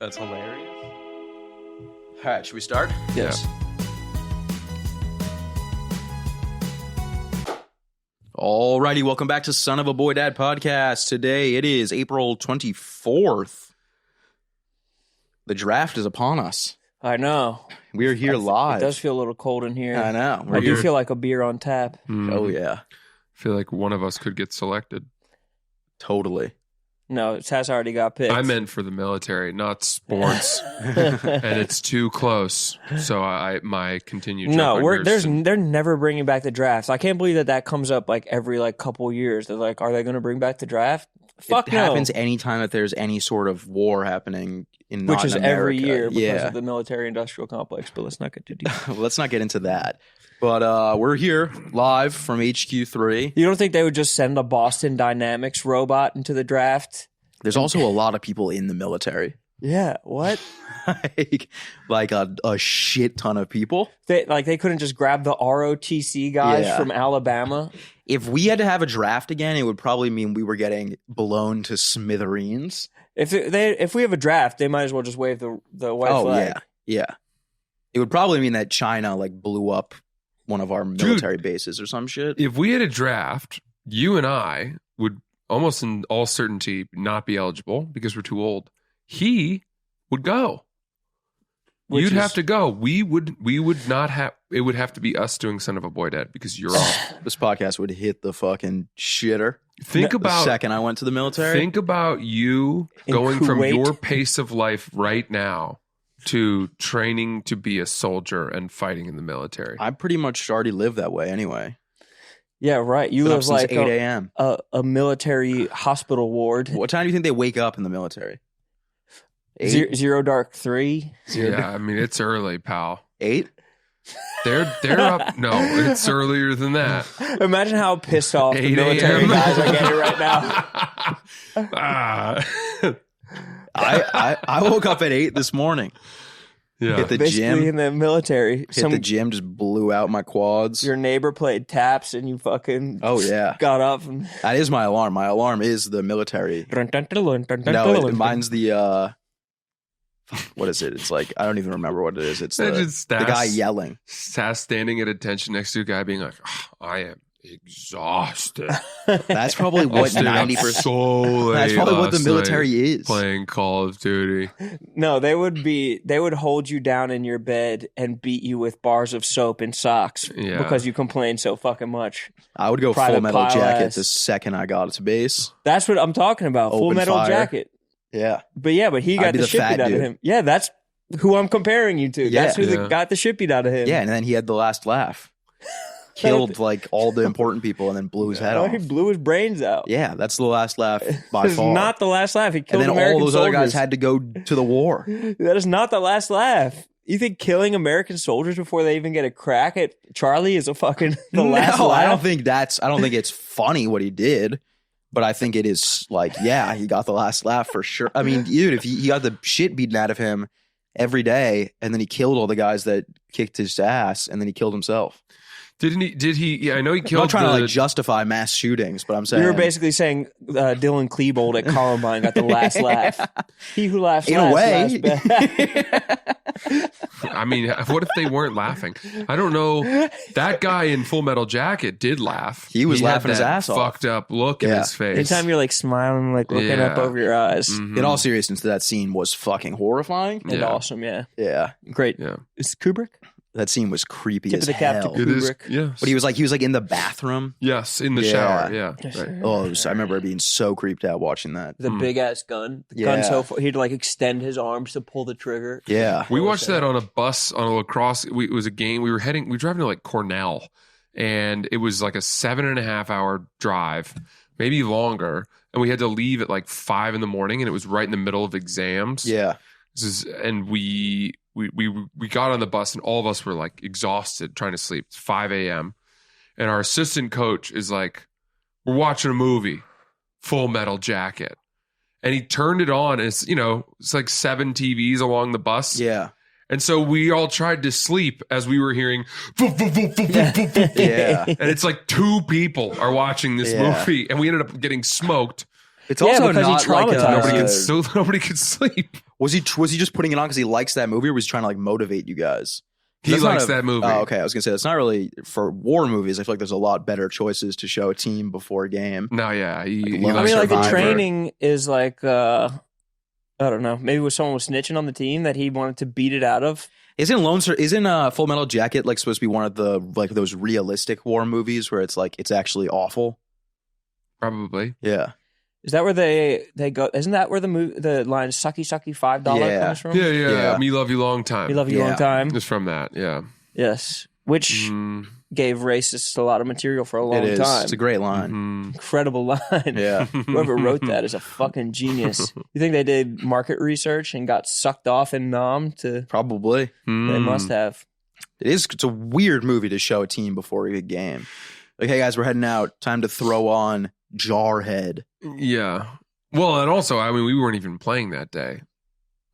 That's hilarious. All right, should we start? Yes. Alrighty, welcome back to Son of a Boy Dad podcast. Today it is April 24th. The draft is upon us. I know. We are here live. It does feel a little cold in here. I know. I do feel like a beer on tap. Oh, yeah. I feel like one of us could get selected. Totally. No, Taz already got picked. I meant for the military, not sports. And it's too close. So my continued they're never bringing back the draft. I can't believe that comes up like every couple years. They're like, are they going to bring back the draft? Fuck it no. happens anytime that there's any sort of war happening in which is America. every year because of the military-industrial complex. But let's not get too deep. Let's not get into that. But we're here live from HQ3. You don't think they would just send a Boston Dynamics robot into the draft? There's also a lot of people in the military. Yeah, what? like a shit ton of people. They couldn't just grab the ROTC guys from Alabama. If we had to have a draft again, it would probably mean we were getting blown to smithereens. If we have a draft, they might as well just wave the white flag. Yeah. It would probably mean that China blew up one of our military bases or some shit. If we had a draft, you and I would almost in all certainty not be eligible because we're too old. He would go. You'd have to go. We would not have. It would have to be us doing Son of a Boy Dad because you're off. This podcast would hit the fucking shitter. Think about the second I went to the military. Think about you going from your pace of life right now to training to be a soldier and fighting in the military. I pretty much already live that way anyway. Yeah, right. You live like 8 a.m. A military hospital ward. What time do you think they wake up in the military? 0 dark 3. Yeah, I mean it's early, pal. 8? They're up. No, it's earlier than that. Imagine how pissed off the military guys are getting right now. I woke up at 8 this morning. Yeah. Hit the Basically gym. in the military. Hit the gym, just blew out my quads. Your neighbor played taps and you fucking got up. And... That is my alarm. My alarm is the military. No, mine's the... what is it? It's like, I don't even remember what it is. It's the guy yelling. Standing at attention next to a guy being like, I am exhausted. That's probably what 90%. That's probably what the military is. Playing Call of Duty. No, they would hold you down in your bed and beat you with bars of soap and socks because you complained so fucking much. I would go Full Metal Jacket the second I got to base. That's what I'm talking about. Full Metal Jacket. Yeah. But he got the shit beat out of him. Yeah, that's who I'm comparing you to. Yeah. That's who got the shit beat out of him. Yeah, and then he had the last laugh. Killed all the important people and then blew his head off. He blew his brains out. Yeah, that's the last laugh by far. Not the last laugh. He killed American soldiers. And then all those other guys had to go to the war. That is not the last laugh. You think killing American soldiers before they even get a crack at Charlie is last laugh? I don't think it's funny what he did. But I think it is he got the last laugh for sure. I mean, dude, if he got the shit beaten out of him every day, and then he killed all the guys that kicked his ass, and then he killed himself. Did he? Yeah, I know he killed. I'm not trying to justify mass shootings, but I'm saying you were basically saying Dylan Klebold at Columbine got the last laugh. He who laughs in last, a way. I mean, what if they weren't laughing? I don't know. That guy in Full Metal Jacket did laugh. He was laughing his ass off. Fucked up look in his face. Anytime you're smiling, looking up over your eyes. Mm-hmm. In all seriousness, that scene was fucking horrifying and awesome. Yeah. Yeah. Great. Yeah. Is Kubrick? That scene was creepy Tip as of the cap to hell. Kubrick. Yes. But he was in the bathroom. Yes, in the shower. Yeah. Right. Oh, I remember being so creeped out watching that. The big ass gun. The gun so far, he'd extend his arms to pull the trigger. Yeah. We watched that on a bus on a lacrosse. It was a game. We were driving to Cornell, and it was a 7.5 hour drive, maybe longer. And we had to leave at 5 a.m, and it was right in the middle of exams. Yeah. And we got on the bus and all of us were exhausted trying to sleep. It's 5 a.m. And our assistant coach is like, we're watching a movie, Full Metal Jacket. And he turned it on. And it's 7 TVs along the bus. Yeah. And so we all tried to sleep as we were hearing, yeah. And it's 2 people are watching this movie. And we ended up getting smoked. It's also because not he traumatized Nobody can sleep. Was he just putting it on because he likes that movie, or was he trying to like motivate you guys? He likes that movie. Oh, okay. I was gonna say that's not really for war movies. I feel like there's a lot better choices to show a team before a game. No, yeah. He I mean, like the Survivor. training is like I don't know. Maybe someone was snitching on the team that he wanted to beat it out of. Isn't Full Metal Jacket like supposed to be one of the like those realistic war movies where it's like it's actually awful? Probably. Yeah. Is that where they go? Isn't that where the line "sucky sucky $5" comes from? Yeah. Me love you long time. We love you long time. It's from that. Yeah. Yes, which gave racists a lot of material for a long time. It's a great line. Mm-hmm. Incredible line. Yeah. Whoever wrote that is a fucking genius. You think they did market research and got sucked off in Nam to? Probably. They must have. It's a weird movie to show a team before a game. Like, hey guys, we're heading out. Time to throw on Jarhead. Yeah. Well, and also, I mean, we weren't even playing that day.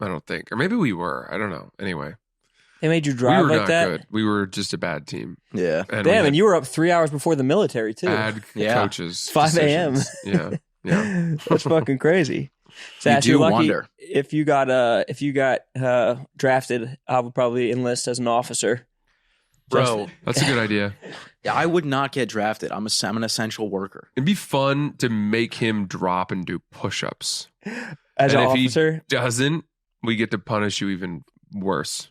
I don't think. Or maybe we were. I don't know. Anyway. They made you drive we were like not that? Good. We were just a bad team. Yeah. Damn, and you were up 3 hours before the military, too. Bad coaches. 5 a.m. Yeah. Yeah. That's fucking crazy. You do wonder. If you got drafted, I would probably enlist as an officer. Bro, that's a good idea. Yeah, I would not get drafted. I'm an essential worker. It'd be fun to make him drop and do push-ups. As an if officer? he doesn't, we get to punish you even worse.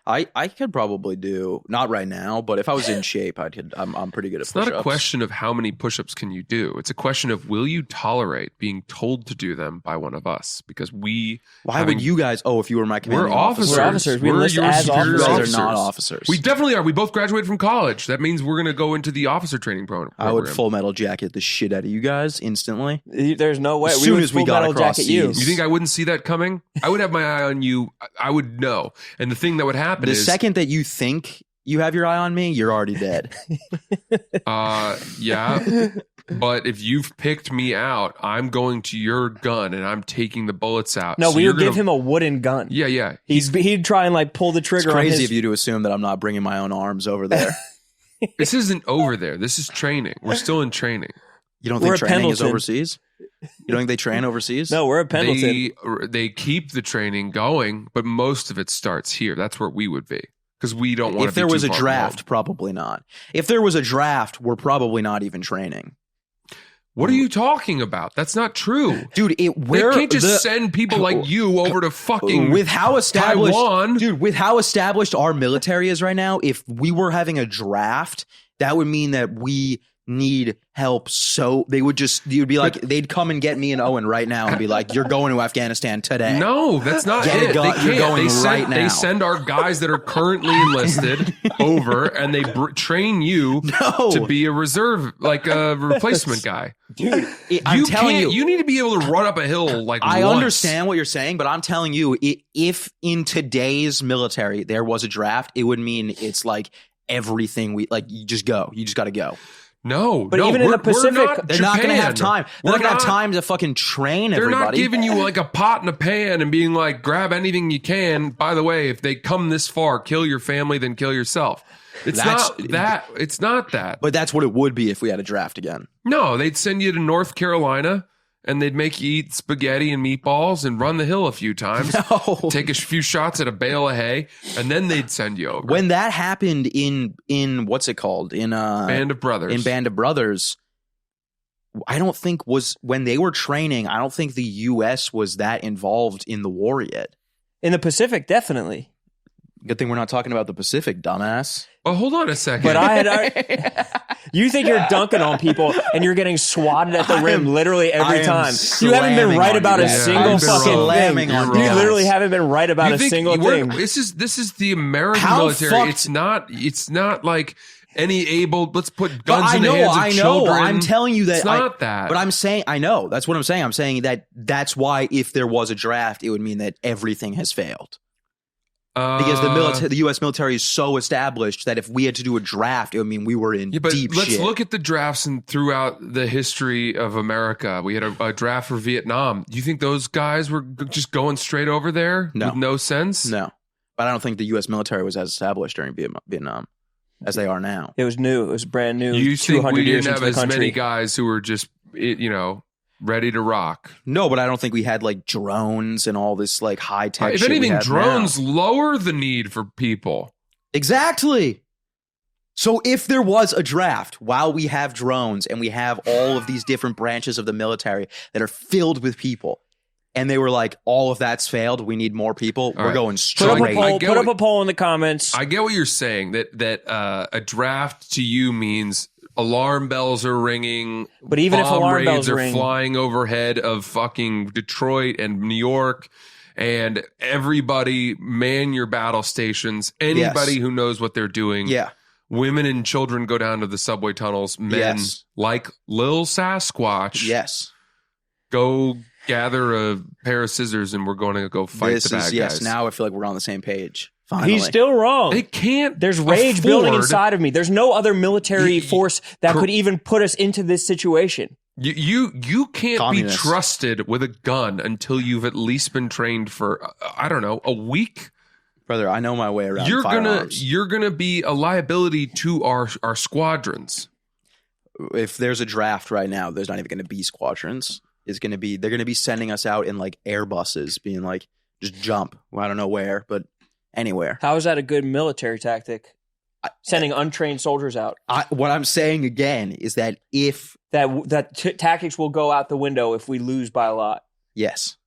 I could probably do, not right now, but if I was in shape, I'm pretty good at push-ups. It's not a question of how many push-ups can you do. It's a question of will you tolerate being told to do them by one of us? Because Why would you guys? Oh, if you were my commanding we're officers. We're officers. We enlist your as superior officers. You guys are not officers. We definitely are. We both graduated from college. That means we're going to go into the officer training program. I would Full Metal Jacket the shit out of you guys instantly. There's no way. As soon as we got across jacket you. seas. You think I wouldn't see that coming? I would have my eye on you. I would know. And the thing that would happen is... The second that you think you have your eye on me, you're already dead. Yeah. But if you've picked me out, I'm going to your gun and I'm taking the bullets out. No, we would give him a wooden gun. Yeah, yeah. He'd try and like pull the trigger. It's crazy on his... of you to assume that I'm not bringing my own arms over there. This isn't over there. This is training. We're still in training. You don't think training is overseas? You don't think they train overseas? No, we're at Pendleton. They keep the training going, but most of it starts here. That's where we would be. Because we don't want to. If there was a draft, probably not. If there was a draft, we're probably not even training. What are you talking about? That's not true, dude. They can't just send people like you over to fucking with how established, Taiwan. Dude. With how established our military is right now, if we were having a draft, that would mean that we need help. So you'd be like, they'd come and get me and Owen right now and be like, "You're going to Afghanistan today." No, that's not Get it. a gun. They can't. You're going right now. They send our guys that are currently enlisted over, and they train you to be a reserve, like a replacement guy. Dude, I'm telling you, you need to be able to run up a hill like I once. understand what you're saying, but I'm telling you, if in today's military there was a draft, it would mean it's like everything you just go. You just got to go. No, but even in the Pacific, they're not going to have time. They're not going to have time to fucking train everybody. They're not giving you like a pot and a pan and being like, grab anything you can. By the way, if they come this far, kill your family, then kill yourself. It's not that. It's not that. But that's what it would be if we had a draft again. No, they'd send you to North Carolina and they'd make you eat spaghetti and meatballs and run the hill a few times. No. Take a few shots at a bale of hay, and then they'd send you over. When that happened in what's it called? In Band of Brothers. In Band of Brothers, I don't think when they were training, I don't think the US was that involved in the war yet. In the Pacific, definitely. Good thing we're not talking about the Pacific, dumbass. Well, hold on a second. But you think you're dunking on people and you're getting swatted at the rim literally every time. You haven't been right about a single fucking thing. You literally haven't been right about a single thing. This is the American military. It's not like any able. Let's put guns in the hands of children. I'm telling you that. It's not that. But I'm saying I know. That's what I'm saying. I'm saying that's why if there was a draft, it would mean that everything has failed. Because the U.S. military is so established that if we had to do a draft, it would mean we were in deep shit. Let's look at the drafts and throughout the history of America. We had a draft for Vietnam. Do you think those guys were just going straight over there with no sense? No. But I don't think the U.S. military was as established during Vietnam as they are now. It was new. It was brand new. You think we didn't have as country. many guys who were just, ready to rock. No, but I don't think we had like drones and all this like high tech. If anything, drones lower the need for people. Exactly. So if there was a draft while we have drones and we have all of these different branches of the military that are filled with people, and they were like, all of that's failed, we need more people, we're going straight. Put up a poll in the comments. I get what you're saying, that a draft to you means alarm bells are ringing, but even if alarm bells are flying overhead of fucking Detroit and New York, and everybody man your battle stations, anybody who knows what they're doing. Yeah. Women and children go down to the subway tunnels. Men like Lil Sasquatch. Go gather a pair of scissors and we're going to go fight the bad guys. Yes, now I feel like we're on the same page. Finally. He's still wrong. They can't. There's rage building inside of me. There's no other military force that could even put us into this situation. You can't be trusted with a gun until you've at least been trained for, I don't know, a week. Brother, I know my way around firearms. You're gonna be a liability to our squadrons. If there's a draft right now, there's not even going to be squadrons. They're going to be sending us out in like Airbuses, being like, just jump. Well, I don't know where, but anywhere. How is that a good military tactic? Sending untrained soldiers out. What I'm saying again is that if tactics will go out the window if we lose by a lot. Yes.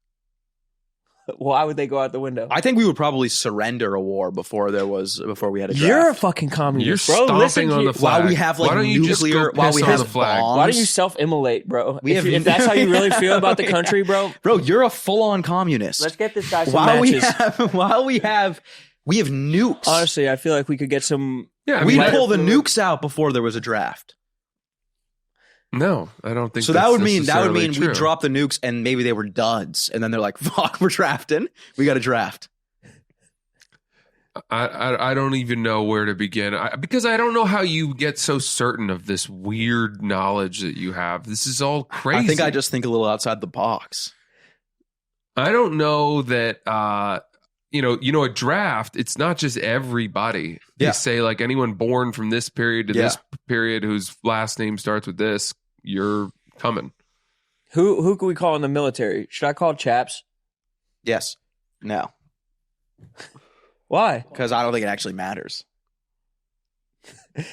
Why would they go out the window? I think we would probably surrender a war before we had a draft. You're a fucking communist, You're bro. Stomping on the flag. While we have like nuclear, while we have flag. bombs. Why don't you self-immolate, bro? If that's how you really feel about the country, bro. Bro, you're a full-on communist. Let's get this guy some matches. While we have nukes. Honestly, I feel like we could get some. Yeah, we'd pull the nukes out before there was a draft. No, I don't think so. That would mean we drop the nukes and maybe they were duds, and then they're like, "Fuck, we're drafting. We got to draft." I don't even know where to begin because I don't know how you get so certain of this weird knowledge that you have. This is all crazy. I think I just think a little outside the box. I don't know that. A draft. It's not just everybody. They say like anyone born from this period to this period whose last name starts with this, you're coming. Who can we call in the military? Should I call Chaps? Yes. No. Why? Because I don't think it actually matters.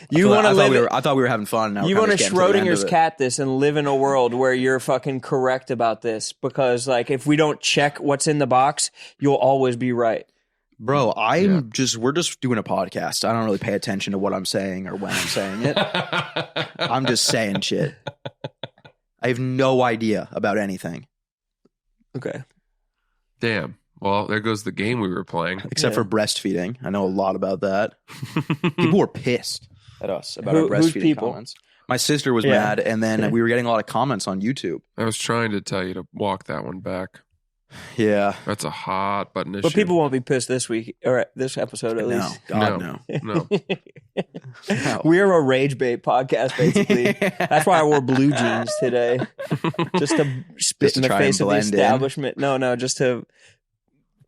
You want to live? I thought we were having fun. Now you want to Schrodinger's cat this and live in a world where you're fucking correct about this because, like, if we don't check what's in the box, you'll always be right. Bro, we're just doing a podcast. I don't really pay attention to what I'm saying or when I'm saying it. I'm just saying shit. I have no idea about anything. Okay. Damn. Well, there goes the game we were playing. Except for breastfeeding. I know a lot about that. People were pissed at us about our breastfeeding comments. My sister was mad, and then we were getting a lot of comments on YouTube. I was trying to tell you to walk that one back. Yeah. That's a hot button issue. But people won't be pissed this week, or this episode at least. No. No. We're a rage bait podcast, basically. That's why I wore blue jeans today. Just to spit in the face of the establishment. No, just to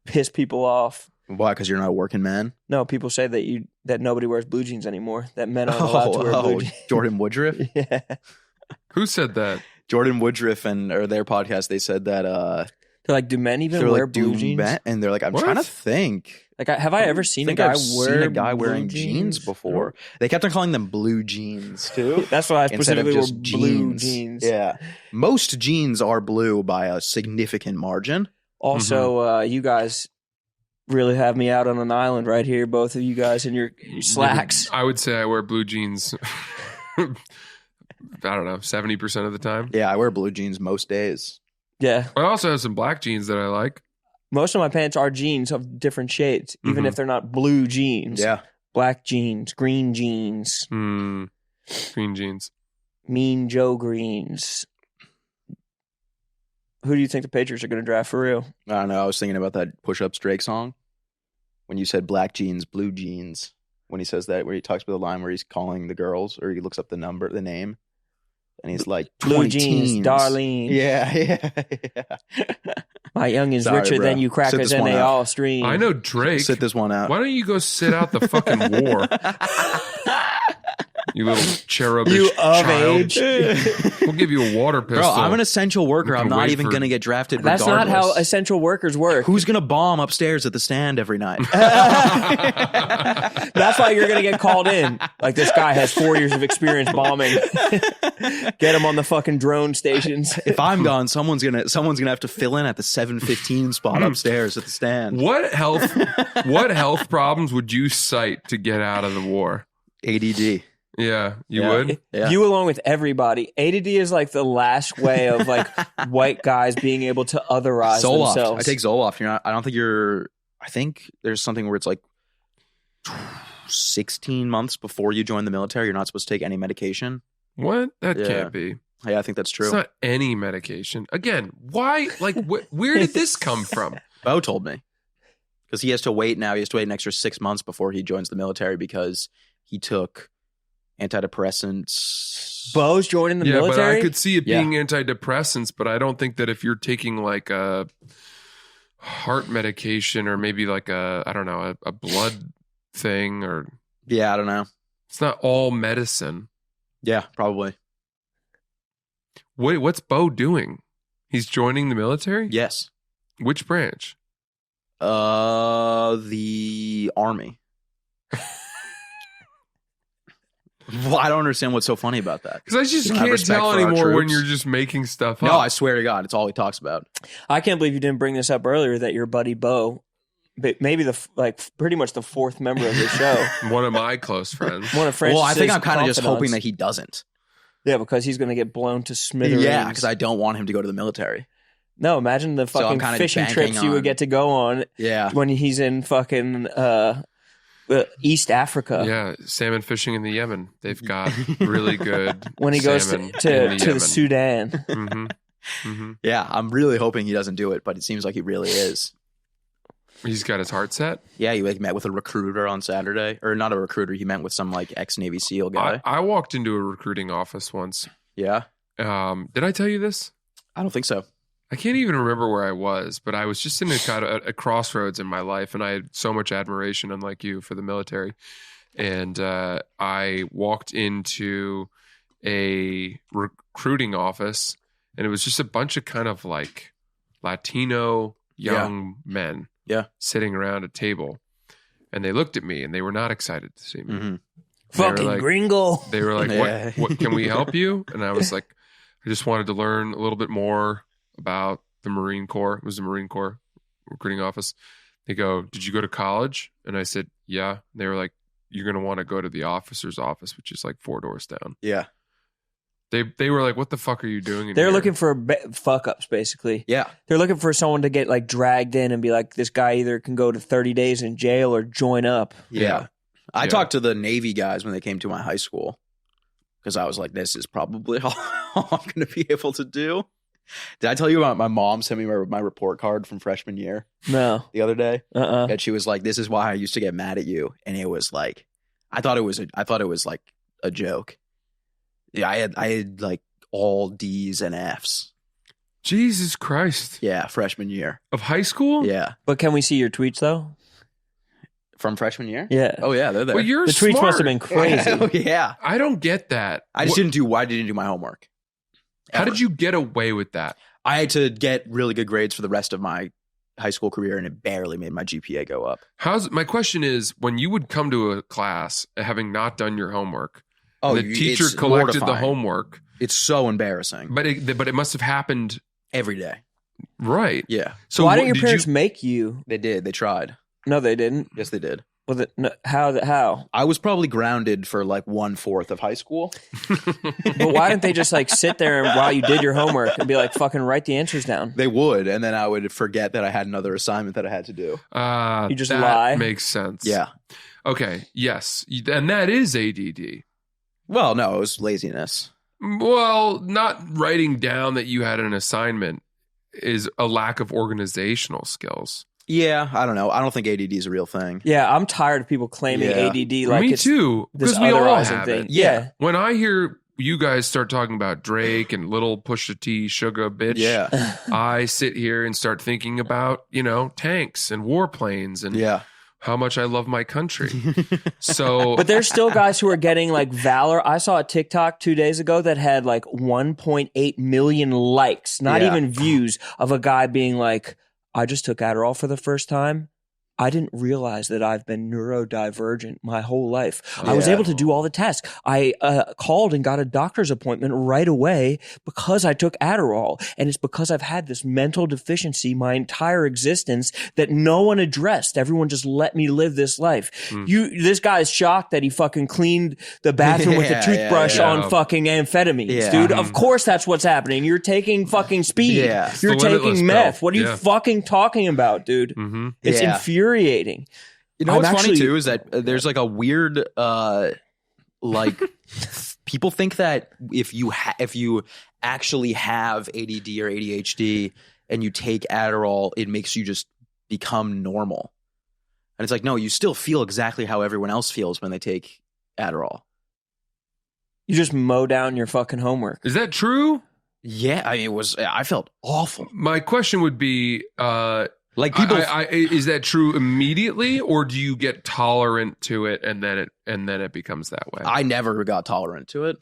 piss people off. Why? Because you're not a working man? No, people say that nobody wears blue jeans anymore. That men aren't allowed to wear blue jeans. Jordan Woodruff? Yeah. Who said that? Jordan Woodruff or their podcast, they said that they're like, do men even wear blue jeans? And they're like, I'm trying to think. Like, have I ever seen a guy wearing jeans before? They kept on calling them blue jeans too. That's why I specifically wore blue jeans. Yeah, most jeans are blue by a significant margin. Also, you guys really have me out on an island right here, both of you guys in your slacks. I would say I wear blue jeans. I don't know, 70% of the time. Yeah, I wear blue jeans most days. Yeah. I also have some black jeans that I like. Most of my pants are jeans of different shades, even if they're not blue jeans. Yeah. Black jeans, green jeans. Green jeans. Mean Joe Greens. Who do you think the Patriots are going to draft for real? I don't know. I was thinking about that Push-Ups Drake song. When you said black jeans, blue jeans. When he says that, where he talks about the line where he's calling the girls, or he looks up the name. And he's like, blue jeans, teens. Darlene. Yeah. My youngin's richer than you crackers, and they all stream. I know Drake. Sit this one out. Why don't you go sit out the fucking war? You little cherubish You of child. age. We'll give you a water pistol. Bro, I'm an essential worker. You I'm can not wait even for- going to get drafted That's regardless. not how essential workers work. Who's going to bomb upstairs at the stand every night? That's why you're going to get called in. Like, this guy has 4 years of experience bombing. Get him on the fucking drone stations. If I'm gone, someone's gonna have to fill in at the 7:15 spot upstairs at the stand. What health problems would you cite to get out of the war? ADD. Yeah, you Yeah. would? Yeah. You along with everybody. ADD is like the last way of like white guys being able to otherize Zoloft. themselves. I take Zoloft. I think there's something where it's like 16 months before you join the military, you're not supposed to take any medication. What? That Yeah. can't be. Yeah, I think that's true. It's not any medication. Again, why? Like, where did this come from? Bo told me. Because he has to wait now. He has to wait an extra 6 months before he joins the military because he took antidepressants. Bo's joining the Yeah, military. but I could see it Yeah. being antidepressants, but I don't think that if you're taking like a heart medication or maybe like a blood thing, or Yeah, I don't know. it's not all medicine. Yeah, probably. What's Bo doing? He's joining the military? Yes. Which branch? The army. Well, I don't understand what's so funny about that. Because I just I have can't respect tell for our anymore when troops. you're just making stuff No, up. I swear to God, it's all he talks about. I can't believe you didn't bring this up earlier that your buddy Bo, maybe pretty much the fourth member of the show, One of my close friends. one of Francis. Well, I think I'm kind of just hoping that he doesn't. Yeah, because he's going to get blown to smithereens. Yeah, because I don't want him to go to the military. No, imagine the So I'm fucking kinda fishing banking trips you would on- get to go on Yeah. when he's in fucking East Africa. Yeah, salmon fishing in the Yemen. They've got really good When he goes salmon to in the Sudan. hmm hmm Yeah, I'm really hoping he doesn't do it, but it seems like he really is. He's got his heart set. Yeah, he met with a recruiter on Saturday. Or not a recruiter, he met with some ex-Navy SEAL guy. I walked into a recruiting office once. Yeah? Did I tell you this? I don't think so. I can't even remember where I was, but I was just in a crossroads in my life, and I had so much admiration, unlike you, for the military. And I walked into a recruiting office, and it was just a bunch of kind of like Latino young men sitting around a table. And they looked at me, and they were not excited to see me. Mm-hmm. Fucking gringo. They were like, Yeah. what can we help you? And I was like, I just wanted to learn a little bit more about the Marine Corps. It was the Marine Corps recruiting office. They go, did you go to college? And I said, yeah. And they were like, you're going to want to go to the officer's office, which is like 4 doors down. Yeah. They were like, what the fuck are you doing in They're here? looking for fuck ups, basically. Yeah. They're looking for someone to get like dragged in and be like, this guy either can go to 30 days in jail or join up. Yeah. I Yeah. talked to the Navy guys when they came to my high school because I was like, this is probably all I'm going to be able to do. Did I tell you about my mom sent me my report card from freshman year No. the other day? Uh-uh. And she was like, this is why I used to get mad at you. And it was like, I thought it was like a joke. Yeah, I had like all D's and F's. Jesus Christ. Yeah, freshman year. Of high school? Yeah. But can we see your tweets though? From freshman year? Yeah. Oh yeah, they're there. Well, you're The tweets smart. must have been crazy. Oh, yeah. I don't get that. I just didn't do my homework. How Ever. did you get away with that? I had to get really good grades for the rest of my high school career, and it barely made my GPA go up. My question is, when you would come to a class having not done your homework, and the teacher it's collected the mortifying. homework, It's so embarrassing. but it must have happened Every day. right. Yeah. So Why what- didn't your did parents make you? They did. They tried. No, they didn't. Yes, they did. Was it no, how? I was probably grounded for like 1/4 of high school. But why didn't they just like sit there and while you did your homework and be like, fucking write the answers down? They would, and then I would forget that I had another assignment that I had to do. You just that lie? Makes sense. Yeah. Okay. Yes. And that is ADD. Well, no, it was laziness. Well, not writing down that you had an assignment is a lack of organizational skills. Yeah, I don't know. I don't think ADD is a real thing. Yeah, I'm tired of people claiming Yeah. ADD like Me it's too. this Because we all otherizing have thing. it. Yeah. When I hear you guys start talking about Drake and little Pusha T, Sugar Bitch, Yeah. I sit here and start thinking about, tanks and warplanes and Yeah. how much I love my country. So, but there's still guys who are getting like Valor. I saw a TikTok 2 days ago that had like 1.8 million likes, not even views, of a guy being like, I just took Adderall for the first time. I didn't realize that I've been neurodivergent my whole life. I was able to do all the tests. I called and got a doctor's appointment right away because I took Adderall. And it's because I've had this mental deficiency my entire existence that no one addressed. Everyone just let me live this life. This guy is shocked that he fucking cleaned the bathroom with a toothbrush on fucking amphetamines, dude. Of course that's what's happening. You're taking fucking speed. You're taking meth. What are you fucking talking about, dude? It's infuriating. You know what's funny too is that there's like a weird like people think that if you actually have ADD or ADHD and you take Adderall, it makes you just become normal. And it's like, no, you still feel exactly how everyone else feels when they take Adderall. You just mow down your fucking homework. Is that true? Yeah, I felt awful. My question would be, like people, is that true immediately, or do you get tolerant to it and then it becomes that way? I never got tolerant to it.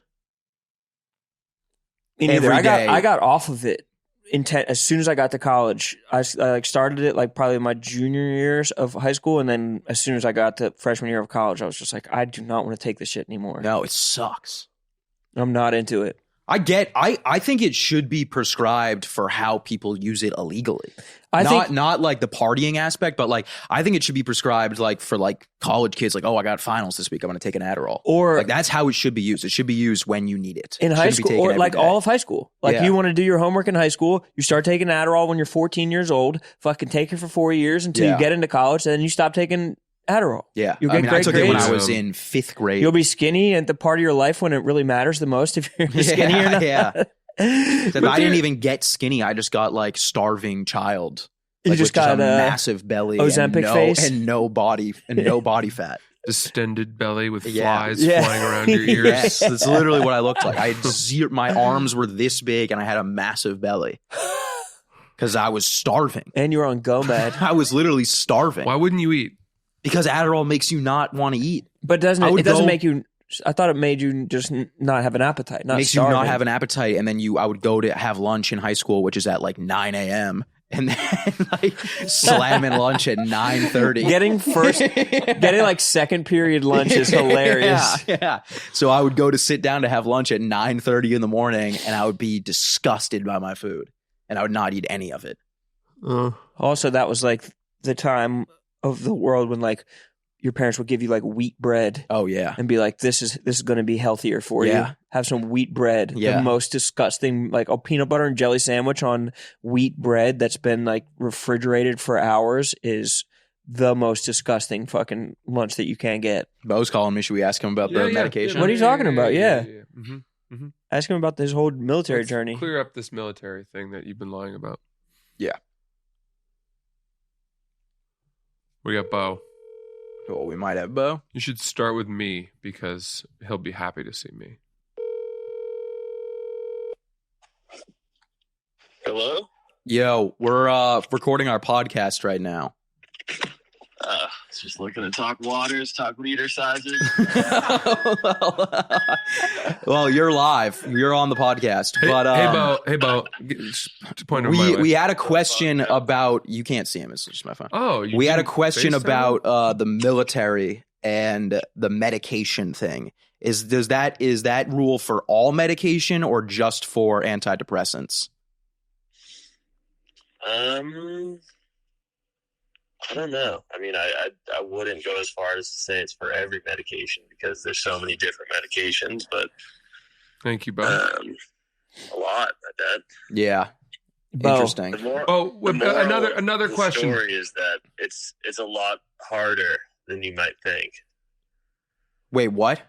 Me neither. I got off of it as soon as I got to college. I like started it like probably my junior years of high school, and then as soon as I got to freshman year of college, I was just like, I do not want to take this shit anymore. No, it sucks. I'm not into it. I think it should be prescribed for how people use it illegally. Not like the partying aspect, but like I think it should be prescribed like for like college kids, like, oh, I got finals this week, I'm going to take an Adderall. Or like that's how it should be used. It should be used when you need it. In high school, or like all of high school. Like you want to do your homework in high school, you start taking Adderall when you're 14 years old, fucking take it for 4 years until you get into college, and then you stop taking Adderall. Yeah. You'll get great I took grades. it when I was in 5th grade. You'll be skinny at the part of your life when it really matters the most, if you're skinny or not. Yeah. I didn't even get skinny. I just got like starving child. Like, you just got a massive belly, Ozempic face, and no body fat. Distended belly with flies flying around your ears. Yes, that's literally what I looked like. I had my arms were this big, and I had a massive belly because I was starving. And you were on GoMed. I was literally starving. Why wouldn't you eat? Because Adderall makes you not want to eat. But doesn't make you? I thought it made you just not have an appetite. Not makes starving. You not have an appetite, and then I would go to have lunch in high school, which is at like 9 a.m. and then like slamming lunch at 9:30. Getting like second period lunch is hilarious. Yeah. So I would go to sit down to have lunch at 9:30 in the morning, and I would be disgusted by my food, and I would not eat any of it. Also, that was like the time of the world when like your parents would give you like wheat bread. Oh yeah. And be like, this is going to be healthier for you. Have some wheat bread. Yeah. The most disgusting, like a peanut butter and jelly sandwich on wheat bread that's been like refrigerated for hours is the most disgusting fucking lunch that you can get. Bo's calling me. Should we ask him about the medication? What are you talking about? Yeah. Mm-hmm. Mm-hmm. Ask him about this whole military journey. Clear up this military thing that you've been lying about. Yeah. We got Bo. Well, we might have Bo. You should start with me because he'll be happy to see me. Hello? Yo, we're recording our podcast right now. Just looking to talk waters, talk liter sizes. Well, you're live. You're on the podcast. Hey, Bo. Point we had a question about. You can't see him. It's just my phone. Oh, we had a question about the military and the medication thing. Is that rule for all medication or just for antidepressants? I don't know. I mean, I wouldn't go as far as to say it's for every medication because there's so many different medications, but thank you, Bo. A lot, I bet. Yeah. Interesting. Another question. The story is that it's a lot harder than you might think. Wait, what?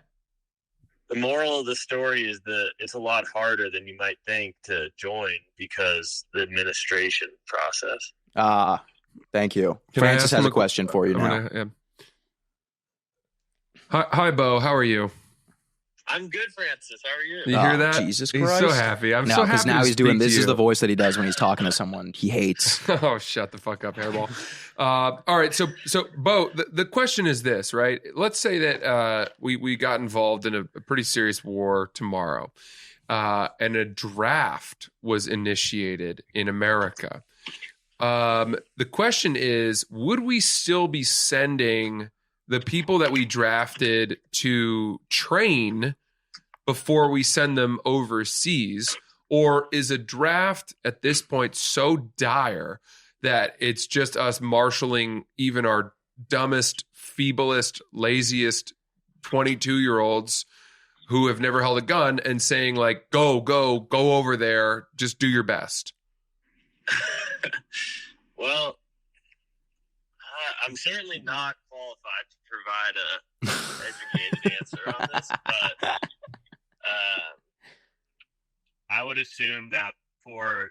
The moral of the story is that it's a lot harder than you might think to join because the administration process. Thank you. Francis has a question for you now. Hi, Bo. How are you? I'm good, Francis. How are you? You hear that? Jesus He's Christ. so happy. I'm No, so because happy. now to he's doing speak to this is you. the voice that he does when he's talking to someone he hates. Oh, shut the fuck up, hairball. All right, so Bo, the question is this, right? Let's say that we got involved in a pretty serious war tomorrow, and a draft was initiated in America. The question is, would we still be sending the people that we drafted to train before we send them overseas? Or is a draft at this point so dire that it's just us marshaling even our dumbest, feeblest, laziest 22-year-olds who have never held a gun and saying like, go over there, just do your best? Well, I'm certainly not qualified to provide a educated answer on this, but I would assume that for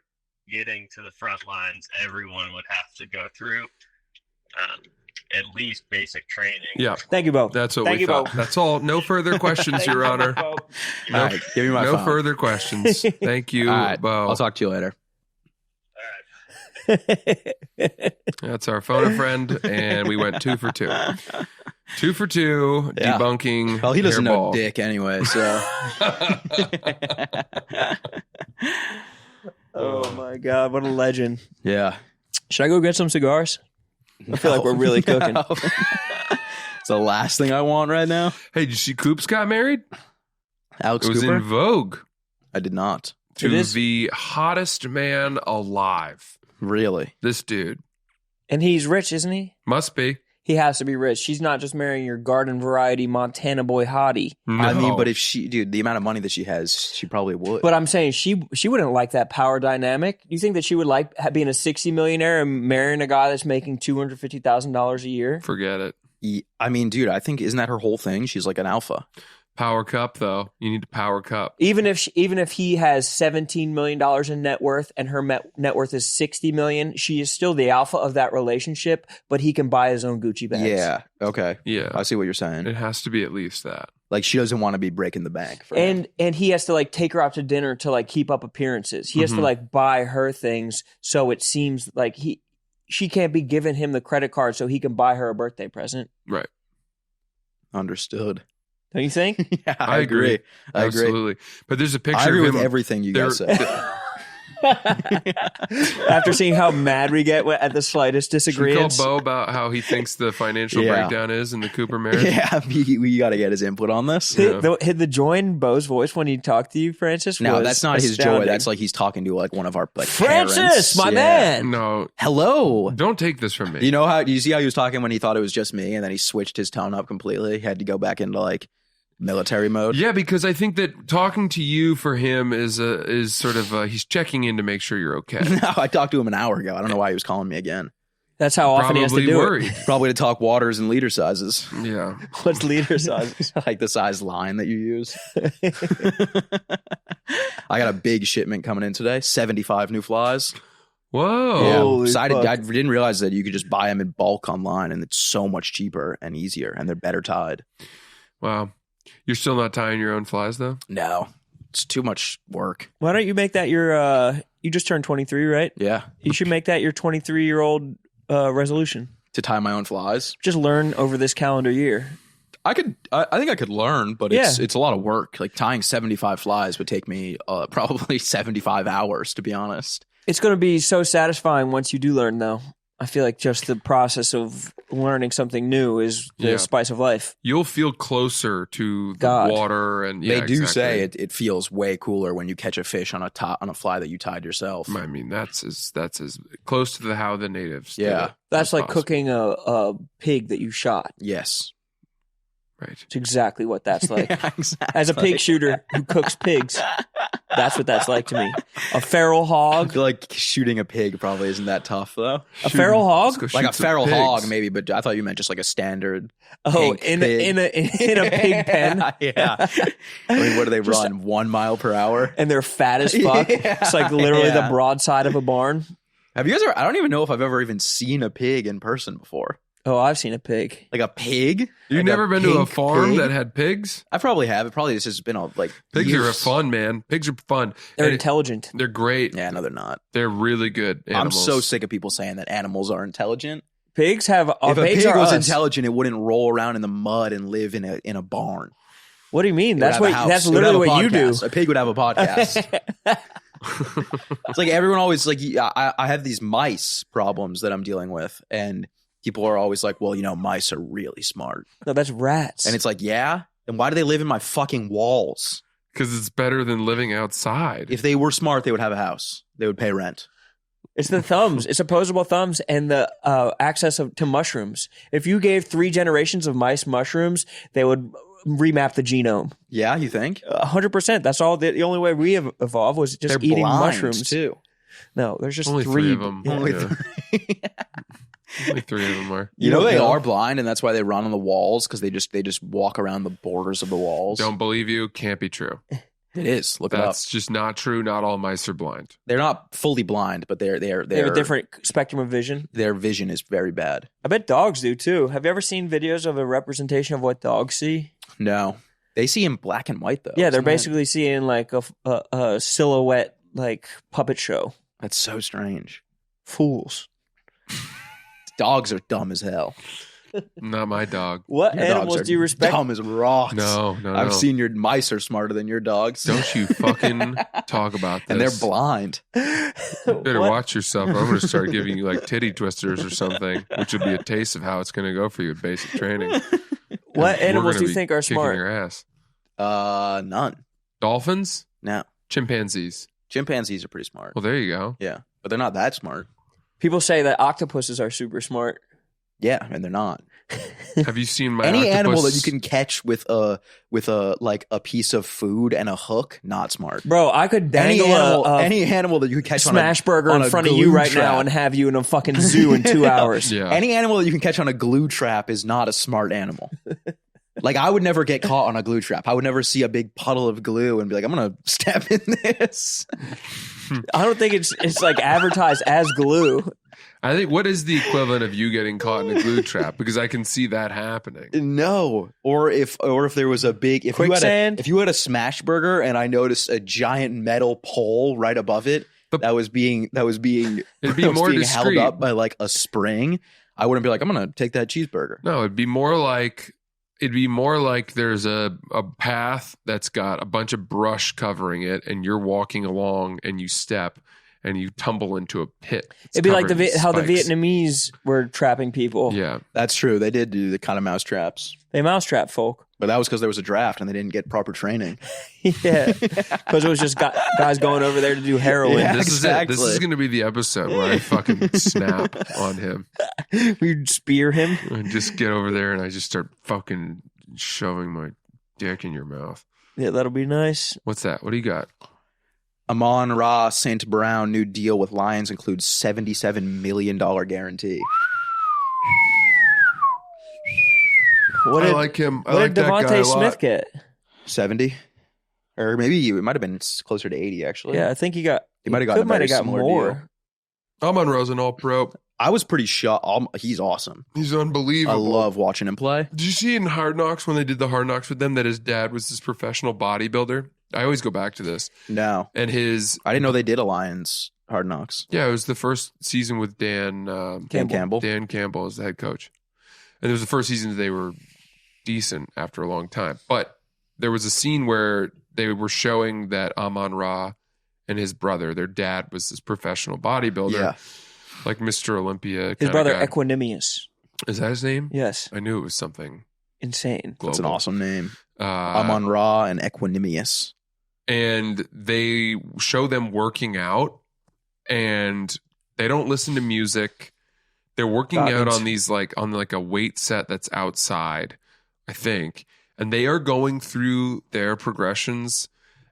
getting to the front lines, everyone would have to go through at least basic training. Yeah. Thank you, Bo. That's what Thank we you, thought. Bo. That's all. No further questions, Your Honor. Bo. All right, give me my No phone. further questions. Thank you, All right, Bo. I'll talk to you later. All right. That's our phone a friend, and we went 2 for 2. 2 for 2, Yeah. debunking. Well, he doesn't know hairball. dick anyway, so. Oh my God, what a legend. Yeah. Should I go get some cigars? I feel like we're really cooking. It's the last thing I want right now. Hey, did you see Coops got married? Alex It was Cooper? in Vogue I did not. to It is? the hottest man alive. Really? This dude And he's rich, isn't he? must be. He has to be rich. She's not just marrying your garden variety Montana boy hottie. I mean, No. but if she, dude, the amount of money that she has, she probably would. But I'm saying she wouldn't like that power dynamic. Do you think that she would like being a 60 millionaire and marrying a guy that's making $250,000 a year? Forget it. I mean, dude, I think isn't that her whole thing? She's like an alpha. Power cup, though. You need a power cup. Even if he has $17 million in net worth and her net worth is $60 million, she is still the alpha of that relationship, but he can buy his own Gucci bags. Yeah. Okay. Yeah. I see what you're saying. It has to be at least that. Like she doesn't want to be breaking the bank. For him. And he has to like take her out to dinner to like keep up appearances. He has to like buy her things so it seems like she can't be giving him the credit card so he can buy her a birthday present. Right. Understood. Don't you think? Yeah, I agree. I agree. Absolutely. But there's a picture I agree of with him. everything you guys There- say. After seeing how mad we get at the slightest Should we call disagreement. Bo about how he thinks the financial Yeah. breakdown is in the Cooper marriage? Yeah, we got to get his input on this. Hit the joy in Bo's voice when he talked to you, Francis. No, was that's not his joy. astounding. That's like he's talking to like one of our like Francis, parents. my Yeah. man. No, Hello. don't take this from me. You know how? Do you see how he was talking when he thought it was just me, and then he switched his tone up completely? He had to go back into like military mode. Yeah, because I think that talking to you for him is sort of he's checking in to make sure you're okay. No, I talked to him an hour ago. I don't know why he was calling me again. That's how often he has to Probably do worried. Probably to talk waters and liter sizes, Yeah. it. What's leader size? like the size line that you use. I got a big shipment coming in today. 75 new flies. Whoa. Yeah, Holy excited. fuck. I didn't realize that you could just buy them in bulk online, and it's so much cheaper and easier, and they're better tied. Wow. You're still not tying your own flies though? No, it's too much work. Why don't you make that your? You just turned 23, right? Yeah, You should make that your 23-year-old resolution. to tie my own flies. Just learn over this calendar year. I think I could learn, but it's a lot of work. Like tying 75 flies would take me probably 75 hours, to be honest. It's going to be so satisfying once you do learn, though. I feel like just the process of learning something new is the Yeah. spice of life. You'll feel closer to the God. water, and They do exactly. say it feels way cooler when you catch a fish on a fly that you tied yourself. I mean, that's as close to how the natives. Yeah. did it That's as like possible. cooking a pig that you shot. Yes, Right. It's exactly what that's like. exactly. As a pig shooter who cooks pigs, that's what that's like to me. A feral I hog. feel like shooting a pig probably isn't that tough though. A feral hog? Let's go Like shoot a some feral pigs. hog, maybe, but I thought you meant just like a standard. Oh, pink in pig. a pig pen. Yeah. I mean, what do they Just- run? 1 mile per hour? And they're fat as fuck. Yeah, It's like literally the yeah. broadside of a barn. Have you guys ever? I don't even know if I've ever even seen a pig in person before. Oh, I've seen a pig. Like a pig? You've Like never been to a pink farm pig? that had pigs? I probably have. It probably just has been all like Pigs years. are fun, man. Pigs are fun. They're And intelligent. they're great. Yeah, no, they're not. They're really good animals. I'm so sick of people saying that animals are intelligent. Pigs have. If a pigs pig are was us. intelligent, it wouldn't roll around in the mud and live in a barn. What do you mean? It would That's have a what. house. That's It would have literally a what you do. podcast. A pig would have a podcast. It's like everyone always like I have these mice problems that I'm dealing with, and people are always like, well, mice are really smart. No, that's rats. And it's like, yeah, then why do they live in my fucking walls? Because it's better than living outside. If they were smart, they would have a house. They would pay rent. It's the thumbs. It's opposable thumbs and the access to mushrooms. If you gave 3 generations of mice mushrooms, they would remap the genome. Yeah, you think? 100%. That's all. The only way we have evolved was just They're eating blind, mushrooms. too. No, there's just Only 3 3 of them. Yeah. Only Yeah. three. Only 3 of them are. You know don't they know. are blind, and that's why they run on the walls because they just walk around the borders of the walls. Don't believe you. Can't be true. It is. Look it up. That's just not true. Not all mice are blind. They're not fully blind, but they They have a different spectrum of vision. Their vision is very bad. I bet dogs do too. Have you ever seen videos of a representation of what dogs see? No, they see in black and white though. Yeah, they're Isn't that- basically seeing like a silhouette like puppet show. That's so strange. Fools. Dogs are dumb as hell. Not my dog. What Your animals dogs are do you respect? Dumb as rocks. No. I've seen your mice are smarter than your dogs. Don't you fucking talk about this. And they're blind. Better watch yourself. Or I'm going to start giving you like titty twisters or something, which would be a taste of how it's going to go for you at basic training. What We're animals gonna do you be think are kicking smart? your ass. None. Dolphins? No. Chimpanzees. Chimpanzees are pretty smart. Well, there you go. Yeah, but they're not that smart. People say that octopuses are super smart. Yeah, and they're not. Have you seen my Any octopus? animal that you can catch with a like a piece of food and a hook, not smart. Bro, I could dangle Any animal that you can catch smash on burger on in a front of you glue right now trap. and have you in a fucking zoo in 2 hours. Yeah. Any animal that you can catch on a glue trap is not a smart animal. Like I would never get caught on a glue trap. I would never see a big puddle of glue and be like, I'm gonna step in this. I don't think it's like advertised as glue. I think what is the equivalent of you getting caught in a glue trap? Because I can see that happening. No, or if there was a big Quicksand? if you had a smash burger and I noticed a giant metal pole right above it that was being It'd be that was more being discreet. held up by like a spring, I wouldn't be like, I'm gonna take that cheeseburger. No, it'd be more like there's a path that's got a bunch of brush covering it, and you're walking along and you step and you tumble into a pit. It's It'd be like covered in how the spikes. Vietnamese were trapping people. Yeah. That's true. They did do the kind of mouse traps, They mousetrap folk. but that was because there was a draft and they didn't get proper training. Yeah. Because it was just guys going over there to do heroin. Yeah. This is it. This Exactly. is going to be the episode where I fucking snap on him We'd spear him. and just get over there and I just start fucking shoving my dick in your mouth. Yeah, that'll be nice. What's that? What do you got? Amon-Ra St. Brown new deal with Lions includes $77 million guarantee. What I did, like him. I what like did that guy a Devontae lot. Smith get? 70, or maybe it might have been closer to 80. Actually, Yeah, I think he might have gotten a very got similar more. deal. Amon-Ra's an all-pro. I was pretty shocked. He's awesome. He's I unbelievable. love watching him play. Did you see in Hard Knocks when they did the Hard Knocks with them that his dad was this professional bodybuilder? I always go back to this. No, And his I didn't know they did a Lions Hard Knocks. it was the first season with Dan Dan Campbell. Dan Campbell as the head coach. And it was the first season that they were decent after a long time. But there was a scene where they were showing that Amon-Ra and his brother, their dad was this professional bodybuilder, Yeah, like Mr. Olympia. His kinda brother guy. Equanimous. Is that his name? Yes. I knew it was something Insane. global. that's an awesome name. Uh, Amon-Ra and Equanimous. and they show them working out and they don't listen to music. They're working out on these on a weight set that's outside, I think. And they are going through their progressions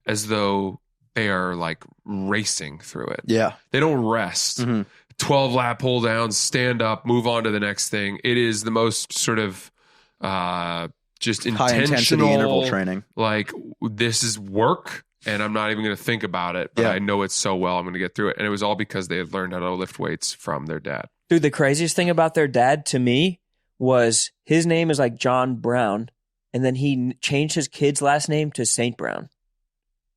as though they are like racing through it. Yeah, They don't rest. Mhm. 12 lap pull downs, stand up, move on to the next thing. It is the most sort of just high intensity intentional interval training. like this is work and I'm not even going to think about it, but Yeah. I know it so well. I'm going to get through it. And it was all because they had learned how to lift weights from their dad. Dude, the craziest thing about their dad to me was his name is like John Brown, and then he changed his kid's last name to Saint Brown.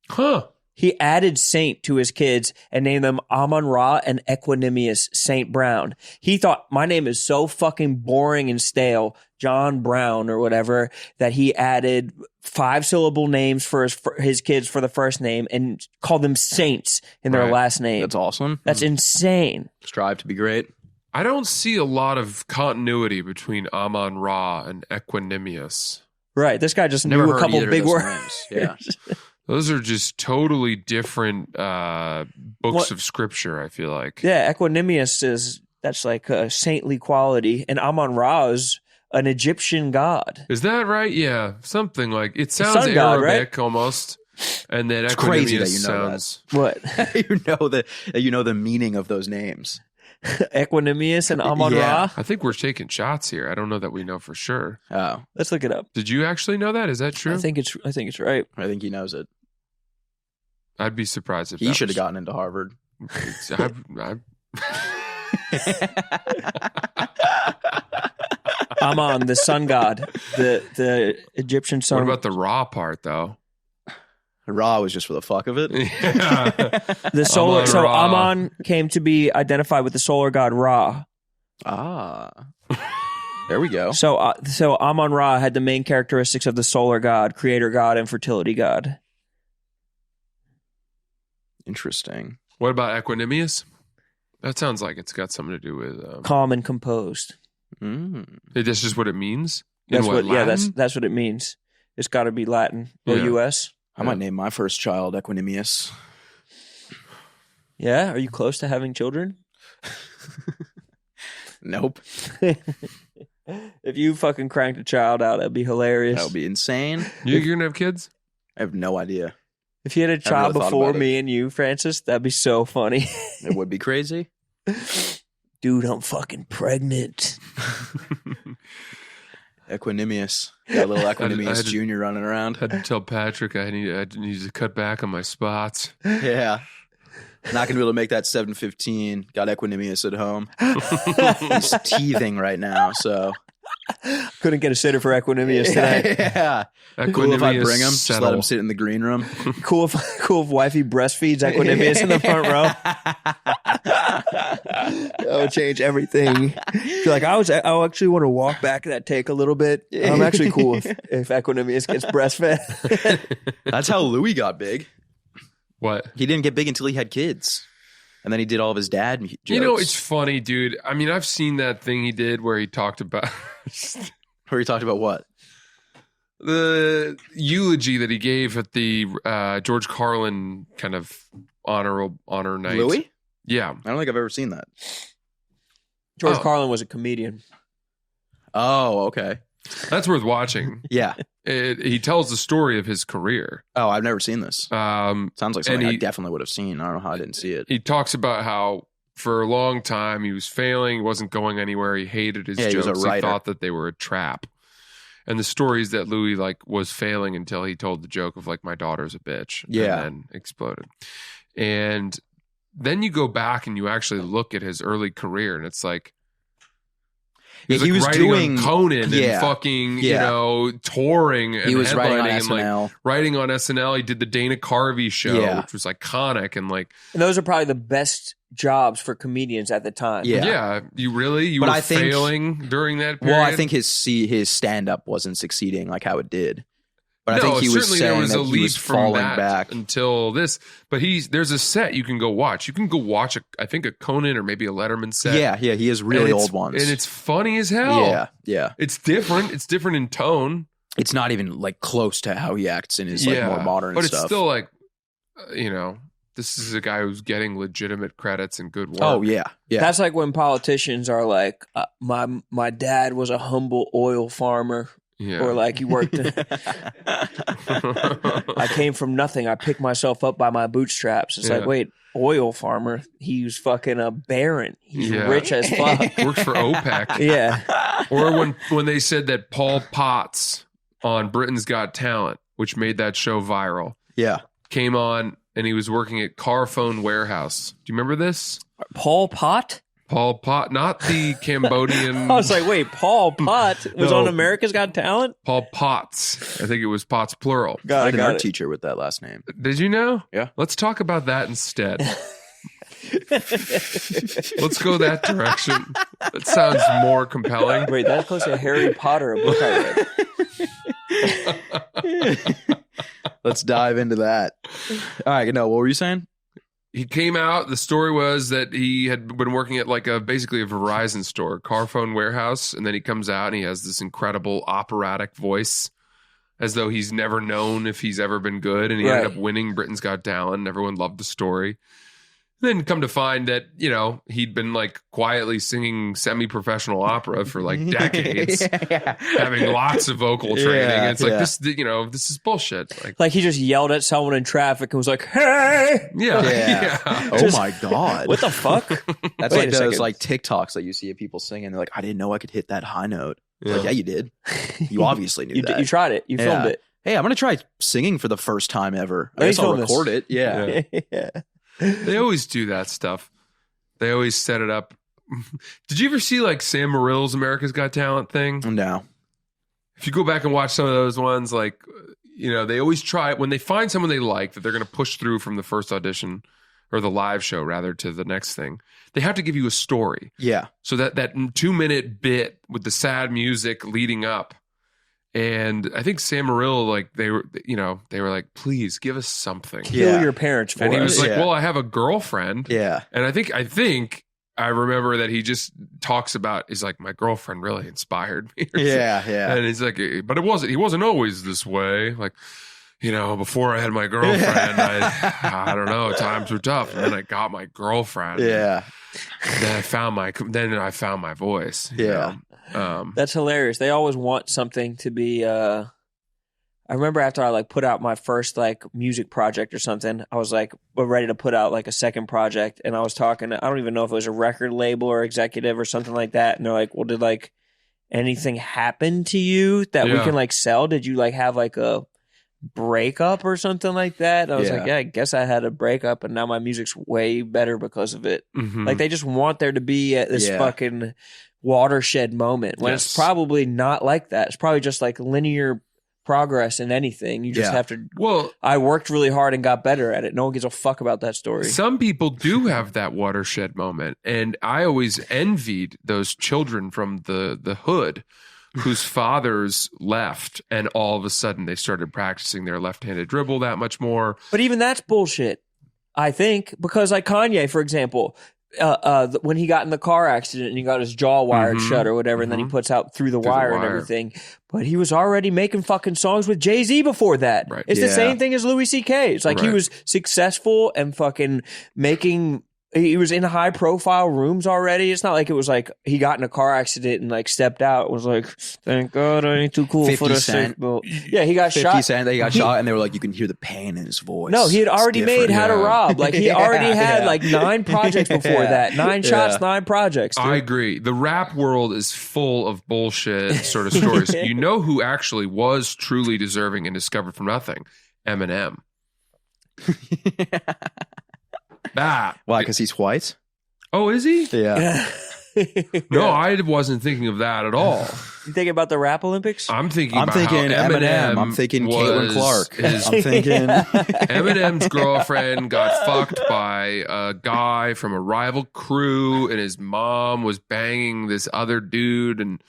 Huh. He added Saint to his kids and named them Amon-Ra and Equanimous St. Brown. He thought, my name is so fucking boring and stale, John Brown or whatever, that he added 5-syllable names for his kids for the first name and called them saints in their last name. That's awesome. That's insane. Strive to be great. I don't see a lot of continuity between Amon-Ra and Equanimous. Right. This guy just knew a couple big words. Yeah. Those are just totally different books of scripture, I feel like. Yeah, Equanimous that's like a saintly quality, and Amon-Ra is an Egyptian god. Is that right? Yeah, something like it sounds sun god, Arabic right? almost. And then It's crazy that Equanimous you know sounds What? you know the meaning of those names. Equanimous and Amon-Ra? Yeah. I think we're taking shots here. I don't know that we know for sure. Oh, Let's look it up. Did you actually know that? Is that true? I think it's right. I think he knows it. I'd be surprised if He that should have was- gotten into Harvard. Amon, the sun god, the Egyptian sun. What about the raw part, though? Ra was just for the fuck of it. Yeah. the solar? So Amon-Ra. Amon came to be identified with the solar god Ra. Ah. There we go. So Amon-Ra had the main characteristics of the solar god, creator god, and fertility god. Interesting. What about Equanimous? That sounds like it's got something to do with. Calm and composed. That's just what it means. That's what. Yeah, Latin? that's what it means. It's got to be Latin or Yeah. U.S. I might name my first child Equanimous. Yeah, are you close to having children? Nope. If you fucking cranked a child out, that'd be hilarious. That would be insane. You're gonna have kids? I have no idea. If you had a child really thought before about it. me and you, Francis, that'd be so funny. It would be crazy. Dude, I'm fucking pregnant. Equanimous. Got a little Equanimous I had to- Junior running around. Had to tell Patrick I need to cut back on my spots. Yeah. Not going to be able to make that 7:15. Got Equanimous at home. He's teething right now, so. Couldn't get a sitter for Equanimous today. Yeah. Cool if I Equanimous bring him, just let him sit in the green room. Cool if wifey breastfeeds Equanimous in the front row. That would change everything. You're like, I actually want to walk back that take a little bit. I'm actually cool if Equanimous gets breastfed. That's how Louis got big. What? He didn't get big until he had kids. And then he did all of his dad jokes. You know, it's funny, dude. I mean, I've seen that thing he did where he talked about Where he talked about what? the eulogy that he gave at the George Carlin kind of honor night. Louis? Yeah. I don't think I've ever seen that. George Oh. Carlin was a comedian. Oh, okay. That's worth watching. Yeah. He tells the story of his career. Oh, I've never seen this. Sounds like And something I he- definitely would have seen. I don't know how I didn't see it. He talks about how for a long time he was failing, he wasn't going anywhere. He hated his Yeah, he was jokes. a He writer. thought that they were a trap. And the stories that Louis was failing until he told the joke of my daughter's a bitch. Yeah. And then exploded. And then you go back and you actually look at his early career and it's like, Yeah, he was writing doing on Conan yeah, and fucking, yeah. touring and He was writing on headlining and SNL. writing on SNL. He did the Dana Carvey show, Yeah. which was iconic and And those are probably the best jobs for comedians at the time. Yeah. you But were I think- failing during that period. Well, I think his stand up wasn't succeeding like how it did. But I no, think he was certainly saying there was that a he leap was from falling that back. until this. But there's a set you can go watch. You can go watch I think a Conan or maybe a Letterman set. Yeah, he has really And it's- old ones. and it's funny as hell. Yeah. It's different. It's different in tone. It's not even close to how he acts in his more modern but stuff. it's still this is a guy who's getting legitimate credits and good work. Oh yeah. That's like when politicians are like, my dad was a humble oil farmer. Yeah. Or like, he worked. I came from nothing. I picked myself up by my bootstraps. It's Yeah. like, wait, oil farmer? He was fucking a baron. He's Yeah. rich as fuck. Worked for OPEC. Yeah. Or when they said that Paul Potts on Britain's Got Talent, which made that show viral, Yeah. came on and he was working at Carphone Warehouse. Do you remember this? Paul Pot? Paul Pot, not the Cambodian. I was like, wait, Paul Pot was on America's Got Talent? Paul Potts. I think it was Potts plural. I had an art teacher with that last name. Did you know? Yeah. Let's talk about that instead. Let's go that direction. That sounds more compelling. Wait, that's close to Harry Potter, a book I read. Let's dive into that. All right, no, what were you saying? He came out. The story was that he had been working at like basically a Verizon store, car phone warehouse, and then he comes out and he has this incredible operatic voice, as though he's never known if he's ever been good, and he ended up winning Britain's Got Talent. And everyone loved the story. Then come to find that, you know, he'd been like quietly singing semi-professional opera for like decades, having lots of vocal training. And it's like, this, you know, this is bullshit. Like he just yelled at someone in traffic and was like, hey! Yeah. Oh my God. What the fuck? That's like those like TikToks that you see of people singing. They're like, I didn't know I could hit that high note. Like, yeah, you did. You obviously knew that. You tried it. You filmed it. Hey, I'm going to try singing for the first time ever. I guess I'll record it. Yeah. They always do that stuff. They always set it up. Did you ever see like Sam Morrill's America's Got Talent thing? No. If you go back and watch some of those ones, like, you know, they always try when they find someone they like that they're going to push through from the first audition or the live show rather to the next thing. They have to give you a story. Yeah. So that 2-minute bit with the sad music leading up. And I think Sam Morrill, like they were like, please give us something. Kill your parents for And he us. was like, well, I have a girlfriend. Yeah. And I think I remember that he just talks about, he's like, my girlfriend really inspired me. Yeah. And he's like, but he wasn't always this way. Like, you know, before I had my girlfriend, I don't know, times were tough. And then I got my girlfriend. Yeah. Then I found my voice. Yeah. That's hilarious. They always want something to be, I remember after I like put out my first like music project or something, I was like, we're ready to put out like a second project. And I was talking, I don't even know if it was a record label or executive or something like that. And they're like, well, did like anything happen to you that we can like sell? Did you like have like a breakup or something like that? And I was like, yeah, I guess I had a breakup and now my music's way better because of it. Mm-hmm. Like they just want there to be this fucking watershed moment when it's probably not like that. It's probably just like linear progress in anything. You just have to. Well, I worked really hard and got better at it. No one gives a fuck about that story. Some people do have that watershed moment, and I always envied those children from the hood whose fathers left, and all of a sudden they started practicing their left-handed dribble that much more. But even that's bullshit, I think, because like Kanye, for example. When he got in the car accident and he got his jaw wired shut or whatever, and then he puts out Through the Wire and everything. But he was already making fucking songs with Jay-Z before that. Right. It's the same thing as Louis C.K. It's like he was successful and fucking making. He was in high profile rooms already. It's not like it was like he got in a car accident and like stepped out. It was like, thank God I ain't too cool for the seatbelt. Yeah, he got 50 shot. 50 Cent, he got shot, and they were like, you can hear the pain in his voice. No, he had already made How to Rob. Like he already had like 9 projects before that. 9 shots, 9 projects. Dude. I agree. The rap world is full of bullshit sort of stories. You know who actually was truly deserving and discovered from nothing? Eminem. Why? Because he's white? Oh, is he? Yeah. No, I wasn't thinking of that at all. You thinking about the rap Olympics? I'm thinking Eminem. I'm thinking Caitlin Clark. I'm thinking Eminem's girlfriend got fucked by a guy from a rival crew, and his mom was banging this other dude and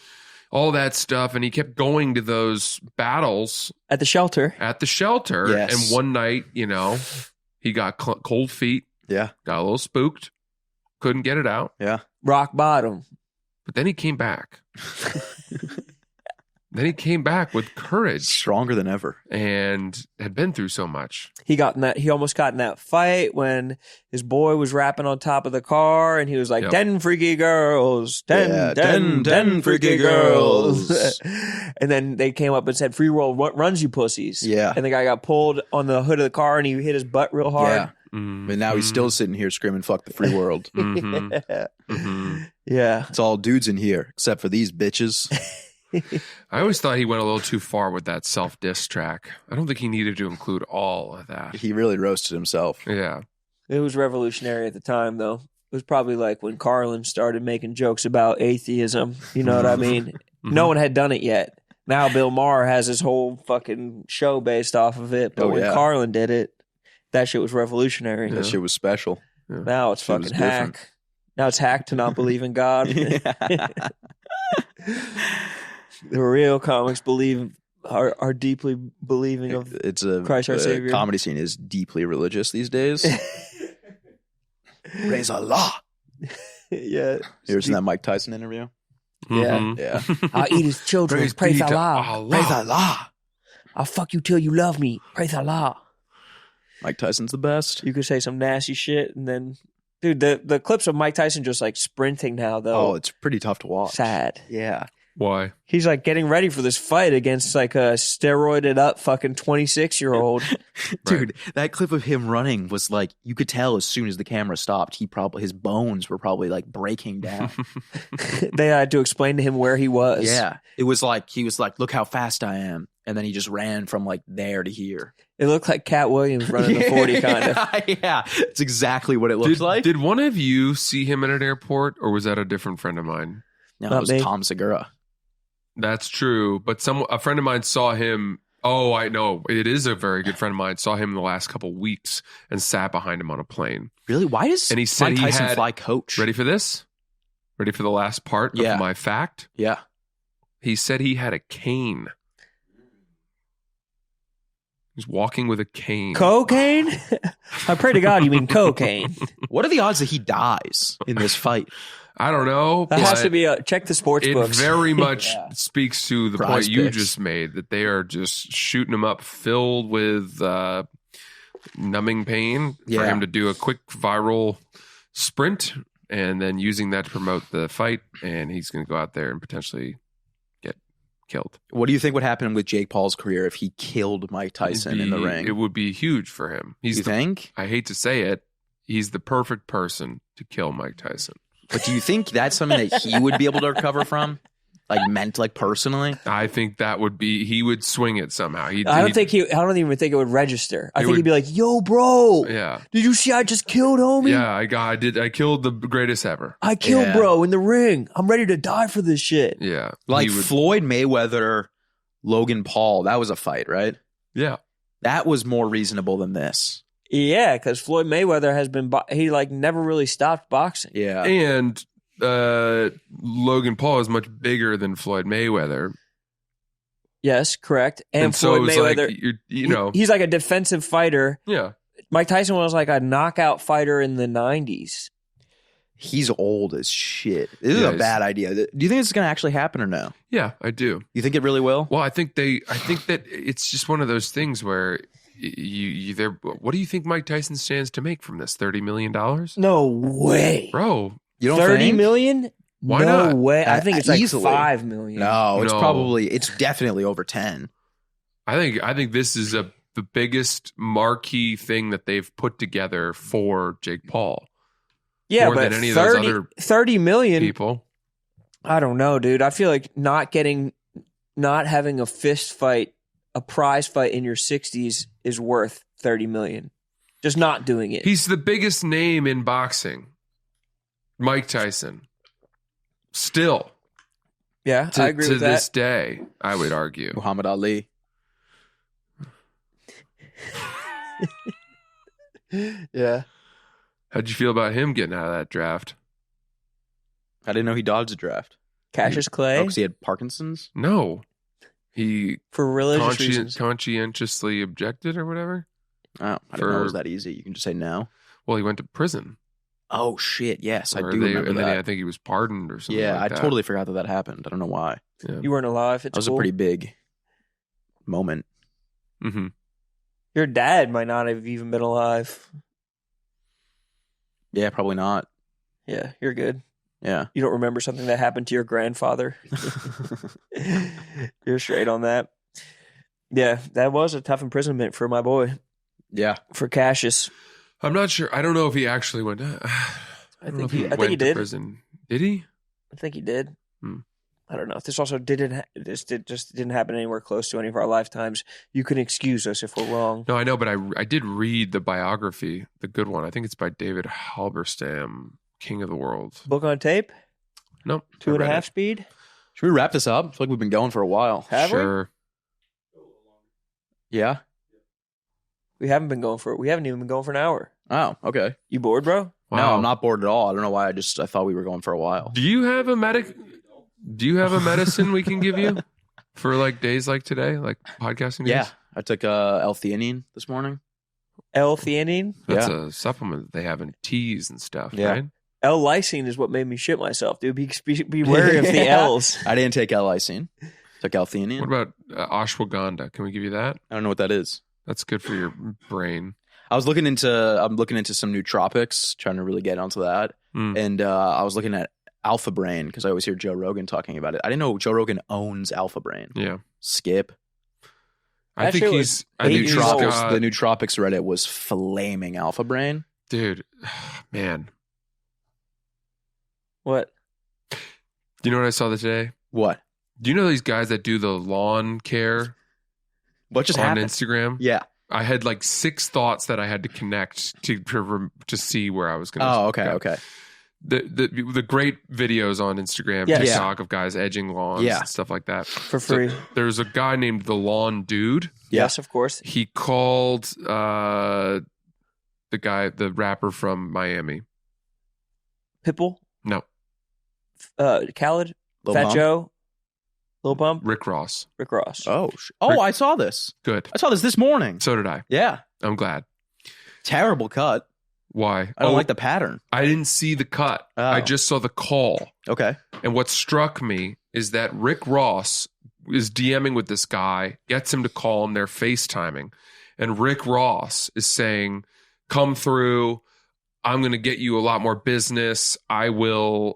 all that stuff. And he kept going to those battles at the shelter. Yes. And one night, you know, he got cold feet. Yeah. Got a little spooked. Couldn't get it out. Yeah. Rock bottom. But then he came back. Then he came back with courage. Stronger than ever. And had been through so much. He almost got in that fight when his boy was rapping on top of the car and he was like, 10 freaky girls, 10 freaky girls. And then they came up and said, free world runs you pussies. Yeah. And the guy got pulled on the hood of the car and he hit his butt real hard. Yeah. Mm-hmm. And now he's still sitting here screaming, fuck the free world. Yeah. It's all dudes in here, except for these bitches. I always thought he went a little too far with that self-diss track. I don't think he needed to include all of that. He really roasted himself. Yeah. It was revolutionary at the time, though. was probably like when Carlin started making jokes about atheism. You know what I mean? No one had done it yet. Now Bill Maher has his whole fucking show based off of it. But when Carlin did it, that shit was revolutionary. That shit was special. Yeah. Now it's fucking hack. Now it's hack to not believe in God. The real comics are deeply believing of Christ our Savior. The comedy scene is deeply religious these days. Praise Allah. Yeah. You ever seen that Mike Tyson interview? Yeah. Yeah. I'll eat his children. Praise Allah. Praise Allah. I'll fuck you till you love me. Praise Allah. Mike Tyson's the best. You could say some nasty shit and then... Dude, the clips of Mike Tyson just like sprinting now, though. Oh, it's pretty tough to watch. Sad. Yeah. Why? He's like getting ready for this fight against like a steroided up fucking 26-year-old. Dude, that clip of him running was like, you could tell as soon as the camera stopped, his bones were probably like breaking down. They had to explain to him where he was. Yeah. It was like, he was like, look how fast I am. And then he just ran from like there to here. It looked like Cat Williams running the 40 kind of. Yeah, it's exactly what it looks like. Did one of you see him at an airport, or was that a different friend of mine? No, it was Tom Segura. That's true, but a friend of mine saw him. Oh, I know. It is a very good friend of mine. Saw him in the last couple weeks and sat behind him on a plane. Really? Why does and he said Mike Tyson had, fly coach? Ready for this? Ready for the last part of my fact? Yeah. He said he had a cane. He's walking with a cane. Cocaine? I pray to God you mean cocaine. What are the odds that he dies in this fight? I don't know. That has to be check the sports books. It very much speaks to the point you just made, that they are just shooting him up filled with numbing pain for him to do a quick viral sprint and then using that to promote the fight. And he's going to go out there and potentially get killed. What do you think would happen with Jake Paul's career if he killed Mike Tyson in the ring? It would be huge for him. You think? I hate to say it. He's the perfect person to kill Mike Tyson. But do you think that's something that he would be able to recover from? Like personally? I think that would be, he would swing it somehow. I don't even think it would register. I think he'd be like, yo, bro. Yeah. Did you see I just killed homie? Yeah, I killed the greatest ever. I killed bro in the ring. I'm ready to die for this shit. Yeah. Like Floyd Mayweather, Logan Paul, that was a fight, right? Yeah. That was more reasonable than this. Yeah, because Floyd Mayweather has been, he like never really stopped boxing. Yeah. And Logan Paul is much bigger than Floyd Mayweather. Yes, correct. And Floyd Mayweather, like, he's like a defensive fighter. Yeah. Mike Tyson was like a knockout fighter in the 90s. He's old as shit. This is a bad idea. Do you think this is going to actually happen or no? Yeah, I do. You think it really will? Well, I think that it's just one of those things where what do you think Mike Tyson stands to make from this? $30 million? No way. Bro. You don't 30 think? million? Why no not? way. I think it's like Easily. 5 million. No, it's definitely over 10. I think this is the biggest marquee thing that they've put together for Jake Paul. Yeah, more but than any of those other 30 million people. I don't know, dude. I feel like not having a fist fight, a prize fight in your 60s is worth 30 million. Just not doing it. He's the biggest name in boxing. Mike Tyson. Still. Yeah, I agree with that. To this day, I would argue. Muhammad Ali. Yeah. How'd you feel about him getting out of that draft? I didn't know he dodged a draft. Cassius Clay? Oh, because he had Parkinson's? No. He for religious reasons. Conscientiously objected or whatever? Oh, I didn't know it was that easy. You can just say no. Well, he went to prison. Oh, shit. Yes, I do remember that. I think he was pardoned or something Yeah, like I that. totally forgot that happened. I don't know why. Yeah. You weren't alive. That was a pretty big moment. Mm-hmm. Your dad might not have even been alive. Yeah, probably not. Yeah, you're good. Yeah. You don't remember something that happened to your grandfather? You're straight on that. Yeah, that was a tough imprisonment for my boy. Yeah. For Cassius. I'm not sure. I don't know if he actually went to I think he did. Prison. Did he? I think he did. I don't know. If this also just didn't happen anywhere close to any of our lifetimes, you can excuse us if we're wrong. No, I know, but I did read the biography, the good one. I think it's by David Halberstam. king of the world. Book on tape? Nope. 2.5 speed? Should we wrap this up? I feel like we've been going for a while. Have we? Sure. Yeah? We haven't even been going for an hour. Oh, okay. You bored, bro? No, Wow. I'm not bored at all. I don't know why. I thought we were going for a while. Do you have a medicine we can give you for like days like today, like podcasting days? Yeah. I took L-theanine this morning. L-theanine? That's a supplement that they have in teas and stuff, Yeah. right? L-lysine is what made me shit myself, dude. Be wary of the L's. I didn't take L-lysine. Took L-theanine. What about ashwagandha? Can we give you that? I don't know what that is. That's good for your brain. I'm looking into some nootropics, trying to really get onto that. And I was looking at Alpha Brain because I always hear Joe Rogan talking about it. I didn't know Joe Rogan owns Alpha Brain. Yeah. Skip. I think he's The nootropics Reddit was flaming Alpha Brain. Dude, man. What? Do you know what I saw today? What? Do you know these guys that do the lawn care What just on happened? Instagram? Yeah. I had like 6 thoughts that I had to connect to see where I was going to. Oh, okay. The great videos on Instagram, Yes. TikTok of guys edging lawns Yeah. and stuff like that. For free. So there's a guy named the Lawn Dude. Yeah. Yes, of course. He called the rapper from Miami. Pitbull? No, Khaled? Lil Fat Pump? Joe? Lil Pump? Rick Ross. Rick Ross. Oh, Rick- I saw this. Good. I saw this morning. So did I. Yeah. I'm glad. Terrible cut. Why? I don't like the pattern. I didn't see the cut. Oh. I just saw the call. Okay. And what struck me is that Rick Ross is DMing with this guy, gets him to call him, they're FaceTiming. And Rick Ross is saying, come through. I'm going to get you a lot more business. I will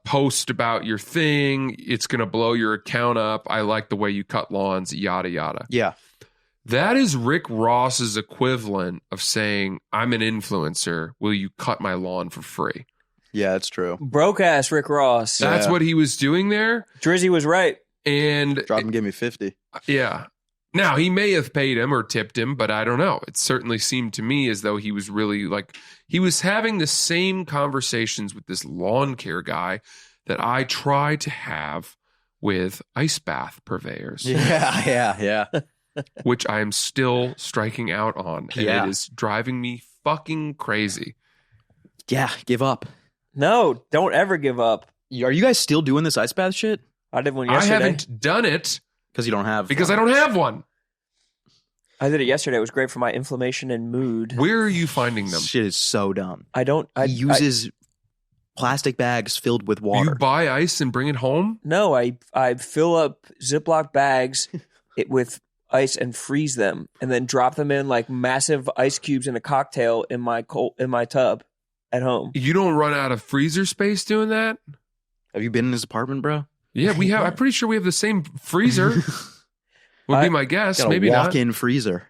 post about your thing. It's going to blow your account up. I like the way you cut lawns, yada, yada. Yeah. That is Rick Ross's equivalent of saying, I'm an influencer. Will you cut my lawn for free? Yeah, that's true. Broke ass Rick Ross. That's Yeah. what he was doing there. Drizzy was right. And Drop him, give me 50. yeah. Now, he may have paid him or tipped him, but I don't know. It certainly seemed to me as though he was really like, he was having the same conversations with this lawn care guy that I try to have with ice bath purveyors, Yeah. which I am still striking out on. And Yeah. it is driving me fucking crazy. Yeah, give up. No, don't ever give up. Are you guys still doing this ice bath shit? I did one I yesterday. haven't done it Because you don't have. because I don't have one. I did it yesterday. It was great for my inflammation and mood. Where are you finding them? Shit is so dumb. I He uses plastic bags filled with You water. buy ice and bring it home? No, I fill up Ziploc bags with ice and freeze them, and then drop them in like massive ice cubes in a cocktail in my tub at home. You don't run out of freezer space doing that? Have you been in his apartment, bro? Yeah, we have. I'm pretty sure we have the same freezer. Would be my guess. Got a Maybe not. walk-in freezer.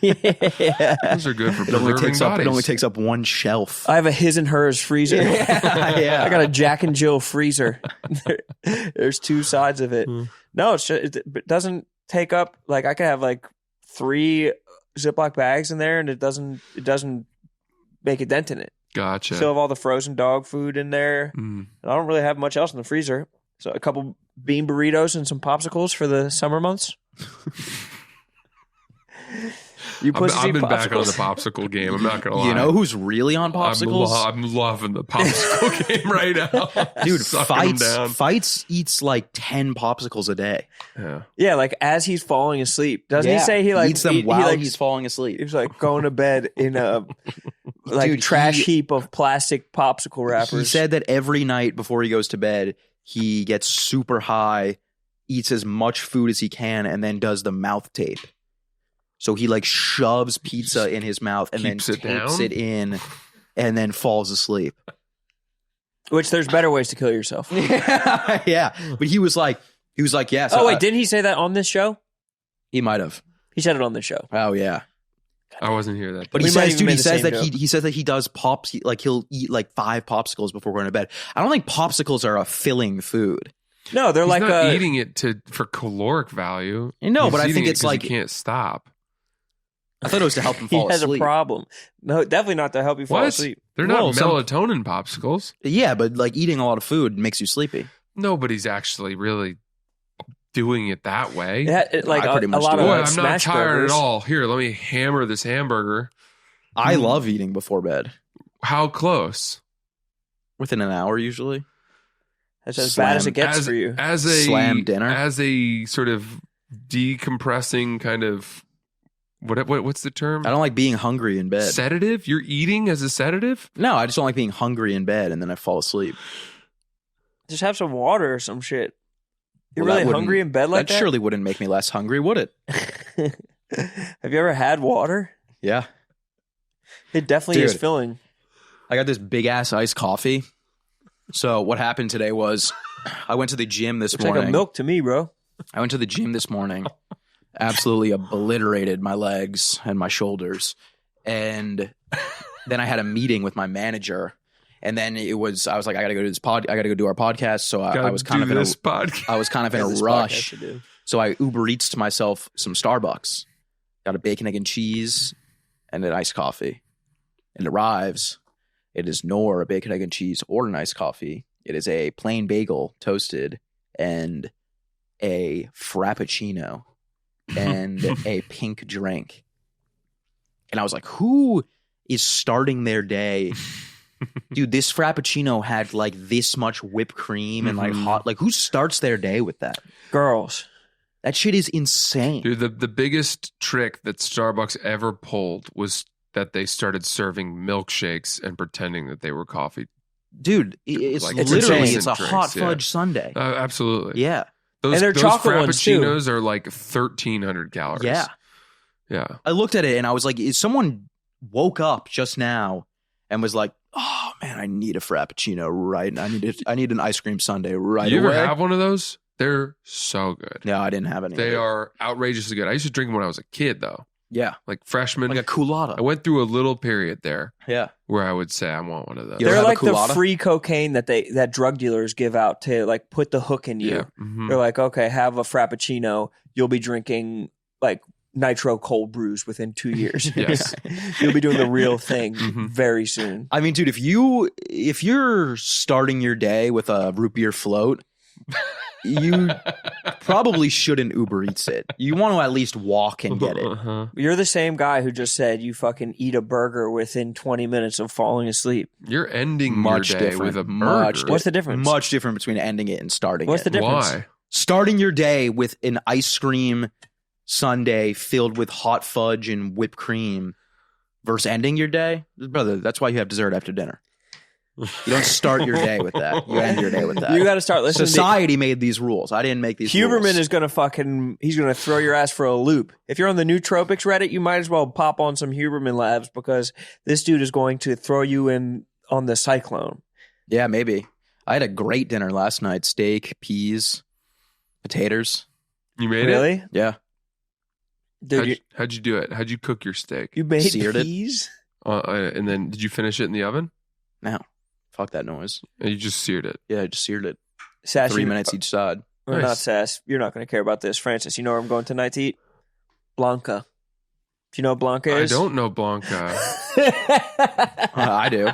Yeah. Those are good for It only preserving takes up. bodies. It only takes up one shelf. I have a his and hers freezer. Yeah. I got a Jack and Jill freezer. There's 2 sides of it. No, it doesn't take up, like I could have like 3 Ziploc bags in there, and it doesn't make a dent in it. Gotcha. Still have all the frozen dog food in there. Mm. And I don't really have much else in the freezer. So a couple bean burritos and some popsicles for the summer months. You I've been popsicles. back on the popsicle game. I'm not gonna lie. You know who's really on popsicles? I'm loving the popsicle game right now, Dude, Sucking them down. Fights eats like 10 popsicles a day. Yeah. Yeah, like as he's falling asleep. Doesn't he say he like eats them he while like, he's falling asleep? He's like going to bed in a like Dude, trash heap of plastic popsicle wrappers. He said that every night before he goes to bed, he gets super high, eats as much food as he can, and then does the mouth tape. So he like shoves pizza in his mouth and then Keeps it tapes down? it in and then falls asleep. Which there's better ways to kill yourself. Yeah. But he was like, yeah. So, Oh wait, didn't he say that on this show? he might have. He said it on this show. Oh, yeah. I wasn't here that. But day. he We might says, even dude, made he the says same that joke. he says that he does pops, like he'll eat like 5 popsicles before going to bed. I don't think popsicles are a filling food. No, they're He's like not eating it for caloric value. No, He's but I eating think it it's 'cause like, he can't stop. I thought it was to help him he fall has asleep. a problem. No, definitely not to help you fall What? asleep. They're not melatonin popsicles. Yeah, but like eating a lot of food makes you sleepy. Nobody's actually really doing it that way. Like I pretty much lot do. of Boy, I'm not smash tired burgers. at all. Here, let me hammer this hamburger. I love eating before bed. How close? Within an hour, usually. That's as bad as it gets for you. As a Slam dinner. As a sort of decompressing kind of what's the term? I don't like being hungry in bed. Sedative? You're eating as a sedative? No, I just don't like being hungry in bed and then I fall asleep. Just have some water or some shit. You're Well, that really wouldn't- hungry in bed like that? That surely wouldn't make me less hungry, would it? Have you ever had water? Yeah. It definitely is Dude. filling. I got this big ass iced coffee. So what happened today was I went to the gym this It's morning. like a milk to me, bro. I went to the gym this morning, absolutely obliterated my legs and my shoulders. And then I had a meeting with my manager. And then I was like, I got to go do our podcast. So I was kind of in a rush. So I Uber Eats'd myself some Starbucks, got a bacon, egg, and cheese and an iced coffee. And it arrives. It is nor a bacon, egg, and cheese or an iced coffee. It is a plain bagel toasted and a frappuccino and a pink drink. And I was like, who is starting their day? Dude, this frappuccino had like this much whipped cream and like hot. Like, who starts their day with that? Girls. That shit is insane. Dude, the biggest trick that Starbucks ever pulled was that they started serving milkshakes and pretending that they were coffee. Dude, it's Like, literally, instant it's a drinks, hot yeah. fudge sundae. Absolutely. Yeah. Those, And they're those chocolate ones, too. frappuccinos are like 1,300 calories. Yeah. Yeah. I looked at it and I was like, is someone woke up just now and was like, oh man, I need a frappuccino right now. I need an ice cream sundae right You away. ever have one of those? They're so good. No, I didn't have any. They of it. are outrageously good. I used to drink them when I was a kid, though. Yeah. Like freshman. Like a culotta. I went through a little period there Yeah. where I would say, I want one of those. You ever They're have a like the culotta? free cocaine that drug dealers give out to like put the hook in you. Yeah. Mhm. They're like, okay, have a frappuccino. You'll be drinking like nitro cold brews within 2 years. Yes. You'll be doing the real thing Mhm. very soon. I mean, dude, if you're starting your day with a root beer float, you probably shouldn't Uber Eats it. You want to at least walk and get it. Uh-huh. You're the same guy who just said you fucking eat a burger within 20 minutes of falling asleep. You're ending Much your day different. with a Much burger. What's the difference? Much different between ending it and starting What's it. the difference? Why? Starting your day with an ice cream sundae filled with hot fudge and whipped cream versus ending your day, brother, that's why you have dessert after dinner. You don't start your day with that. You end your day with that. You got to start listening. Society made these rules. I didn't make these Huberman rules. is going to he's going to throw your ass for a loop. If you're on the Nootropics Reddit, you might as well pop on some Huberman Labs because this dude is going to throw you in on the cyclone. Yeah, maybe. I had a great dinner last night. Steak, peas, potatoes. You made it? Really? Yeah. Dude, How'd you do it? How'd you cook your steak? you made Seared it. peas? And then did you finish it in the oven? No. Fuck that noise. And you just seared it. Yeah, I just seared it. Sass, 3 minutes each side. Or Nice. not Sass. You're not going to care about this. Francis, you know where I'm going tonight to eat? Blanca. Do you know what Blanca I is? don't know Blanca. I do.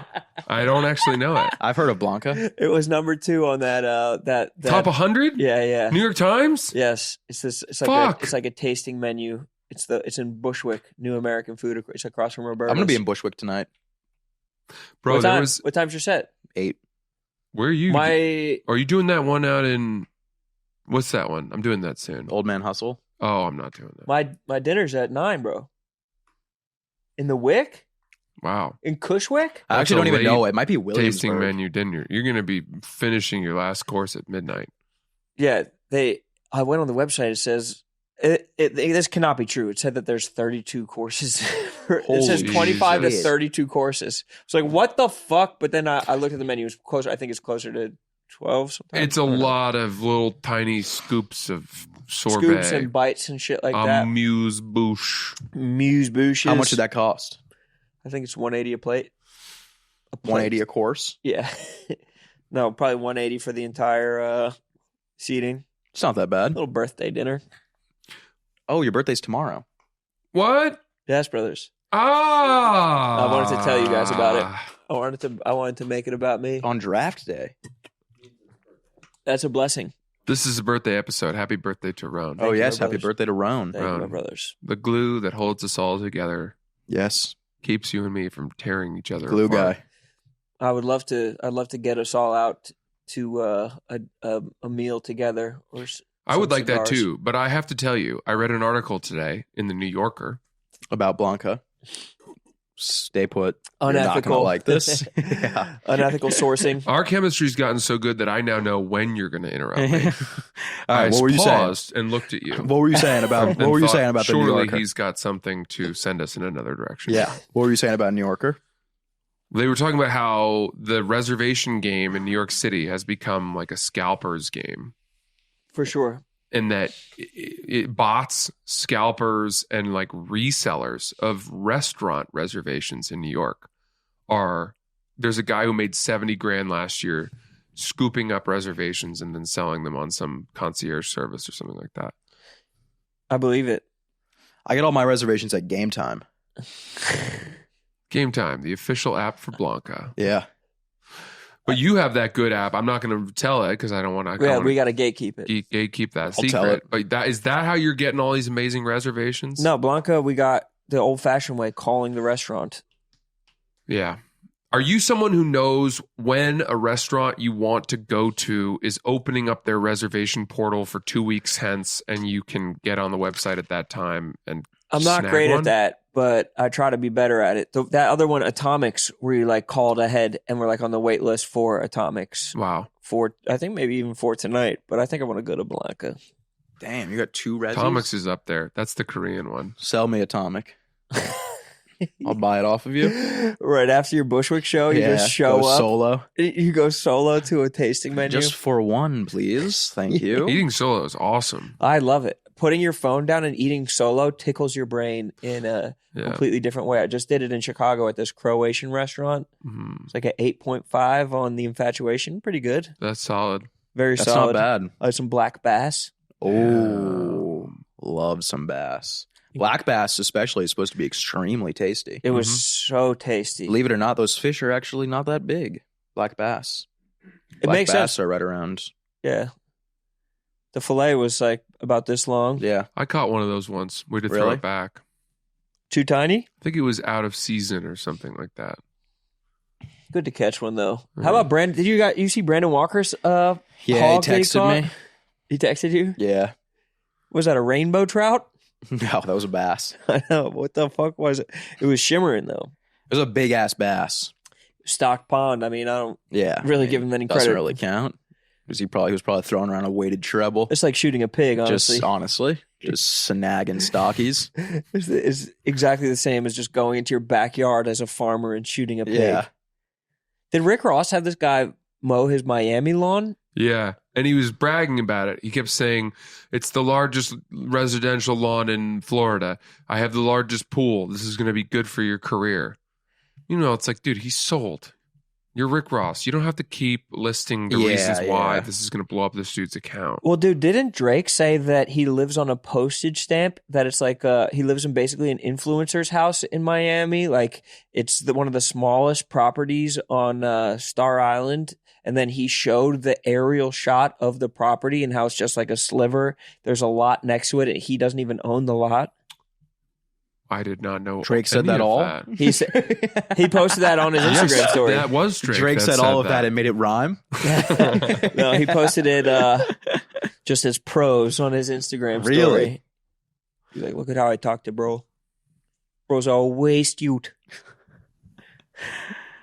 I don't actually know it. I've heard of Blanca. It was number 2 on that Top 100? Yeah, yeah. New York Times? Yes, it's this. It's Fuck. like a tasting menu. It's in Bushwick, New American Food. It's across from Roberta's. I'm going to be in Bushwick tonight. Bro, what there time? was. What time's your set? 8. Where are you? My Are you doing that one out in. What's that one? I'm doing that soon. Old Man Hustle. Oh, I'm not doing that. my dinner's at 9, bro. In the Wick? Wow. In Cushwick? I That's actually a don't even late know. It might be Williamsburg. Tasting menu dinner. You're going to be finishing your last course at midnight. Yeah, I went on the website. It says this cannot be true. It said that there's 32 courses. It says Holy 25 to shit. 32 courses. It's like what the fuck? But then I looked at the menu. It's closer. I think it's closer to 12. Sometimes. It's a I don't know. lot of little tiny scoops of sorbet. Scoops and bites and shit like that. Amuse bouche. Muse bouches. How much did that cost? I think it's $180 a plate. 180 a course? Yeah. No, probably 180 for the entire seating. It's not that bad. Little birthday dinner. Oh, your birthday's tomorrow. What? Yes, brothers. Ah. I wanted to tell you guys about it. I wanted to make it about me. On draft day. That's a blessing. This is a birthday episode. Happy birthday to Roan. Oh, yes. Happy birthday to Roan. Thank you, my brothers. The glue that holds us all together. Yes. Keeps you and me from tearing each other Glue apart. guy. I'd love to get us all out to a meal together. I would like that cigars. too, but I have to tell you, I read an article today in the New Yorker. About Blanca. Stay put. Unethical. You're not gonna like this. Yeah. Unethical sourcing. Our chemistry's gotten so good that I now know when you're going to interrupt me. All right, what were you paused saying? and looked at you. What were you saying about? and What were you thought, saying about the New surely Yorker? he's got something to send us in another direction. Yeah. What were you saying about New Yorker? They were talking about how the reservation game in New York City has become like a scalper's game. For sure. And that bots, scalpers, and like resellers of restaurant reservations in New York there's a guy who made 70 grand last year scooping up reservations and then selling them on some concierge service or something like that. I believe it. I get all my reservations at Game Time. Game Time, the official app for Blanca. Yeah. But you have that good app. I'm not going to tell it because I don't want to. Yeah, we got to gatekeep it. Gatekeep that I'll secret. tell it. But is that how you're getting all these amazing reservations? No, Blanca, we got the old-fashioned way, calling the restaurant. Yeah. Are you someone who knows when a restaurant you want to go to is opening up their reservation portal for 2 weeks hence, and you can get on the website at that time and I'm not snag great one? at that, but I try to be better at it. That other one, Atomics, where you like called ahead and we're like on the wait list for Atomics. Wow. I think maybe even for tonight, but I think I want to go to Blanca. Damn, you got 2 resis? Atomics is up there. That's the Korean one. Sell me Atomic. I'll buy it off of you. Right after your Bushwick show, you just show go up. solo. You go solo to a tasting menu. Just for one, please. Thank you. Eating solo is awesome. I love it. Putting your phone down and eating solo tickles your brain in a completely different way. I just did it in Chicago at this Croatian restaurant. Mm-hmm. It's like an 8.5 on the infatuation. Pretty good. That's solid. Very That's solid. not bad. I had some black bass. Oh, love some bass. Black bass especially is supposed to be extremely tasty. It was so tasty. Believe it or not, those fish are actually not that big. Black bass. It Black makes bass sense. are right around. Yeah. The fillet was like about this long. Yeah. I caught one of those once. We had to throw Really? it back. Too tiny? I think it was out of season or something like that. Good to catch one though. How about Brandon? Did you see Brandon Walker's Yeah, he hog that texted caught? me. He texted you? Yeah. Was that a rainbow trout? No, that was a bass. I know. What the fuck was it? It was shimmering though. It was a big ass bass. Stock pond. I mean, I don't Yeah. really give him any Doesn't credit. really count. Because he was probably throwing around a weighted treble. It's like shooting a pig, honestly. Just snagging stockies. It's exactly the same as just going into your backyard as a farmer and shooting a pig. Yeah. Did Rick Ross have this guy mow his Miami lawn? Yeah. And he was bragging about it. He kept saying, it's the largest residential lawn in Florida. I have the largest pool. This is going to be good for your career. You know, it's like, dude, he's sold. You're Rick Ross. You don't have to keep listing the reasons why this is going to blow up this dude's account. Well, dude, didn't Drake say that he lives on a postage stamp? That it's like he lives in basically an influencer's house in Miami. Like it's one of the smallest properties on Star Island. And then he showed the aerial shot of the property and how it's just like a sliver. There's a lot next to it. And he doesn't even own the lot. I did not know. Drake said any that of all? that. He posted that on his Instagram story. That was Drake. Drake that said all of that and made it rhyme. No, he posted it just as prose on his Instagram story. Really? He's like, look at how I talk to bro. Bro's all waste youth.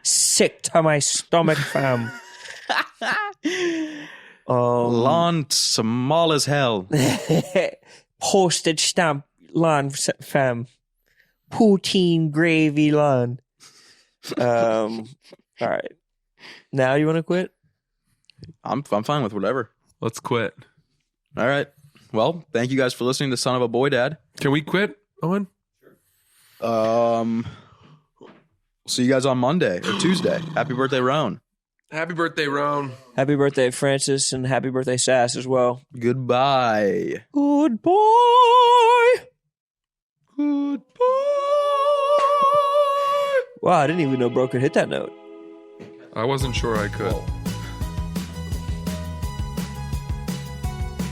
Sick to my stomach, fam. Lawn small as hell. Postage stamp lawn, fam. Poutine gravy lawn. All right. Now you want to quit? I'm fine with whatever. Let's quit. All right. Well, thank you guys for listening to Son of a Boy Dad. Can we quit, Owen? See you guys on Monday or Tuesday. Happy birthday, Roan. Happy birthday, Roan. Happy birthday, Francis, and happy birthday, Sass, as well. Goodbye. Goodbye. Goodbye. Wow, I didn't even know Bro could hit that note. I wasn't sure I could. Whoa.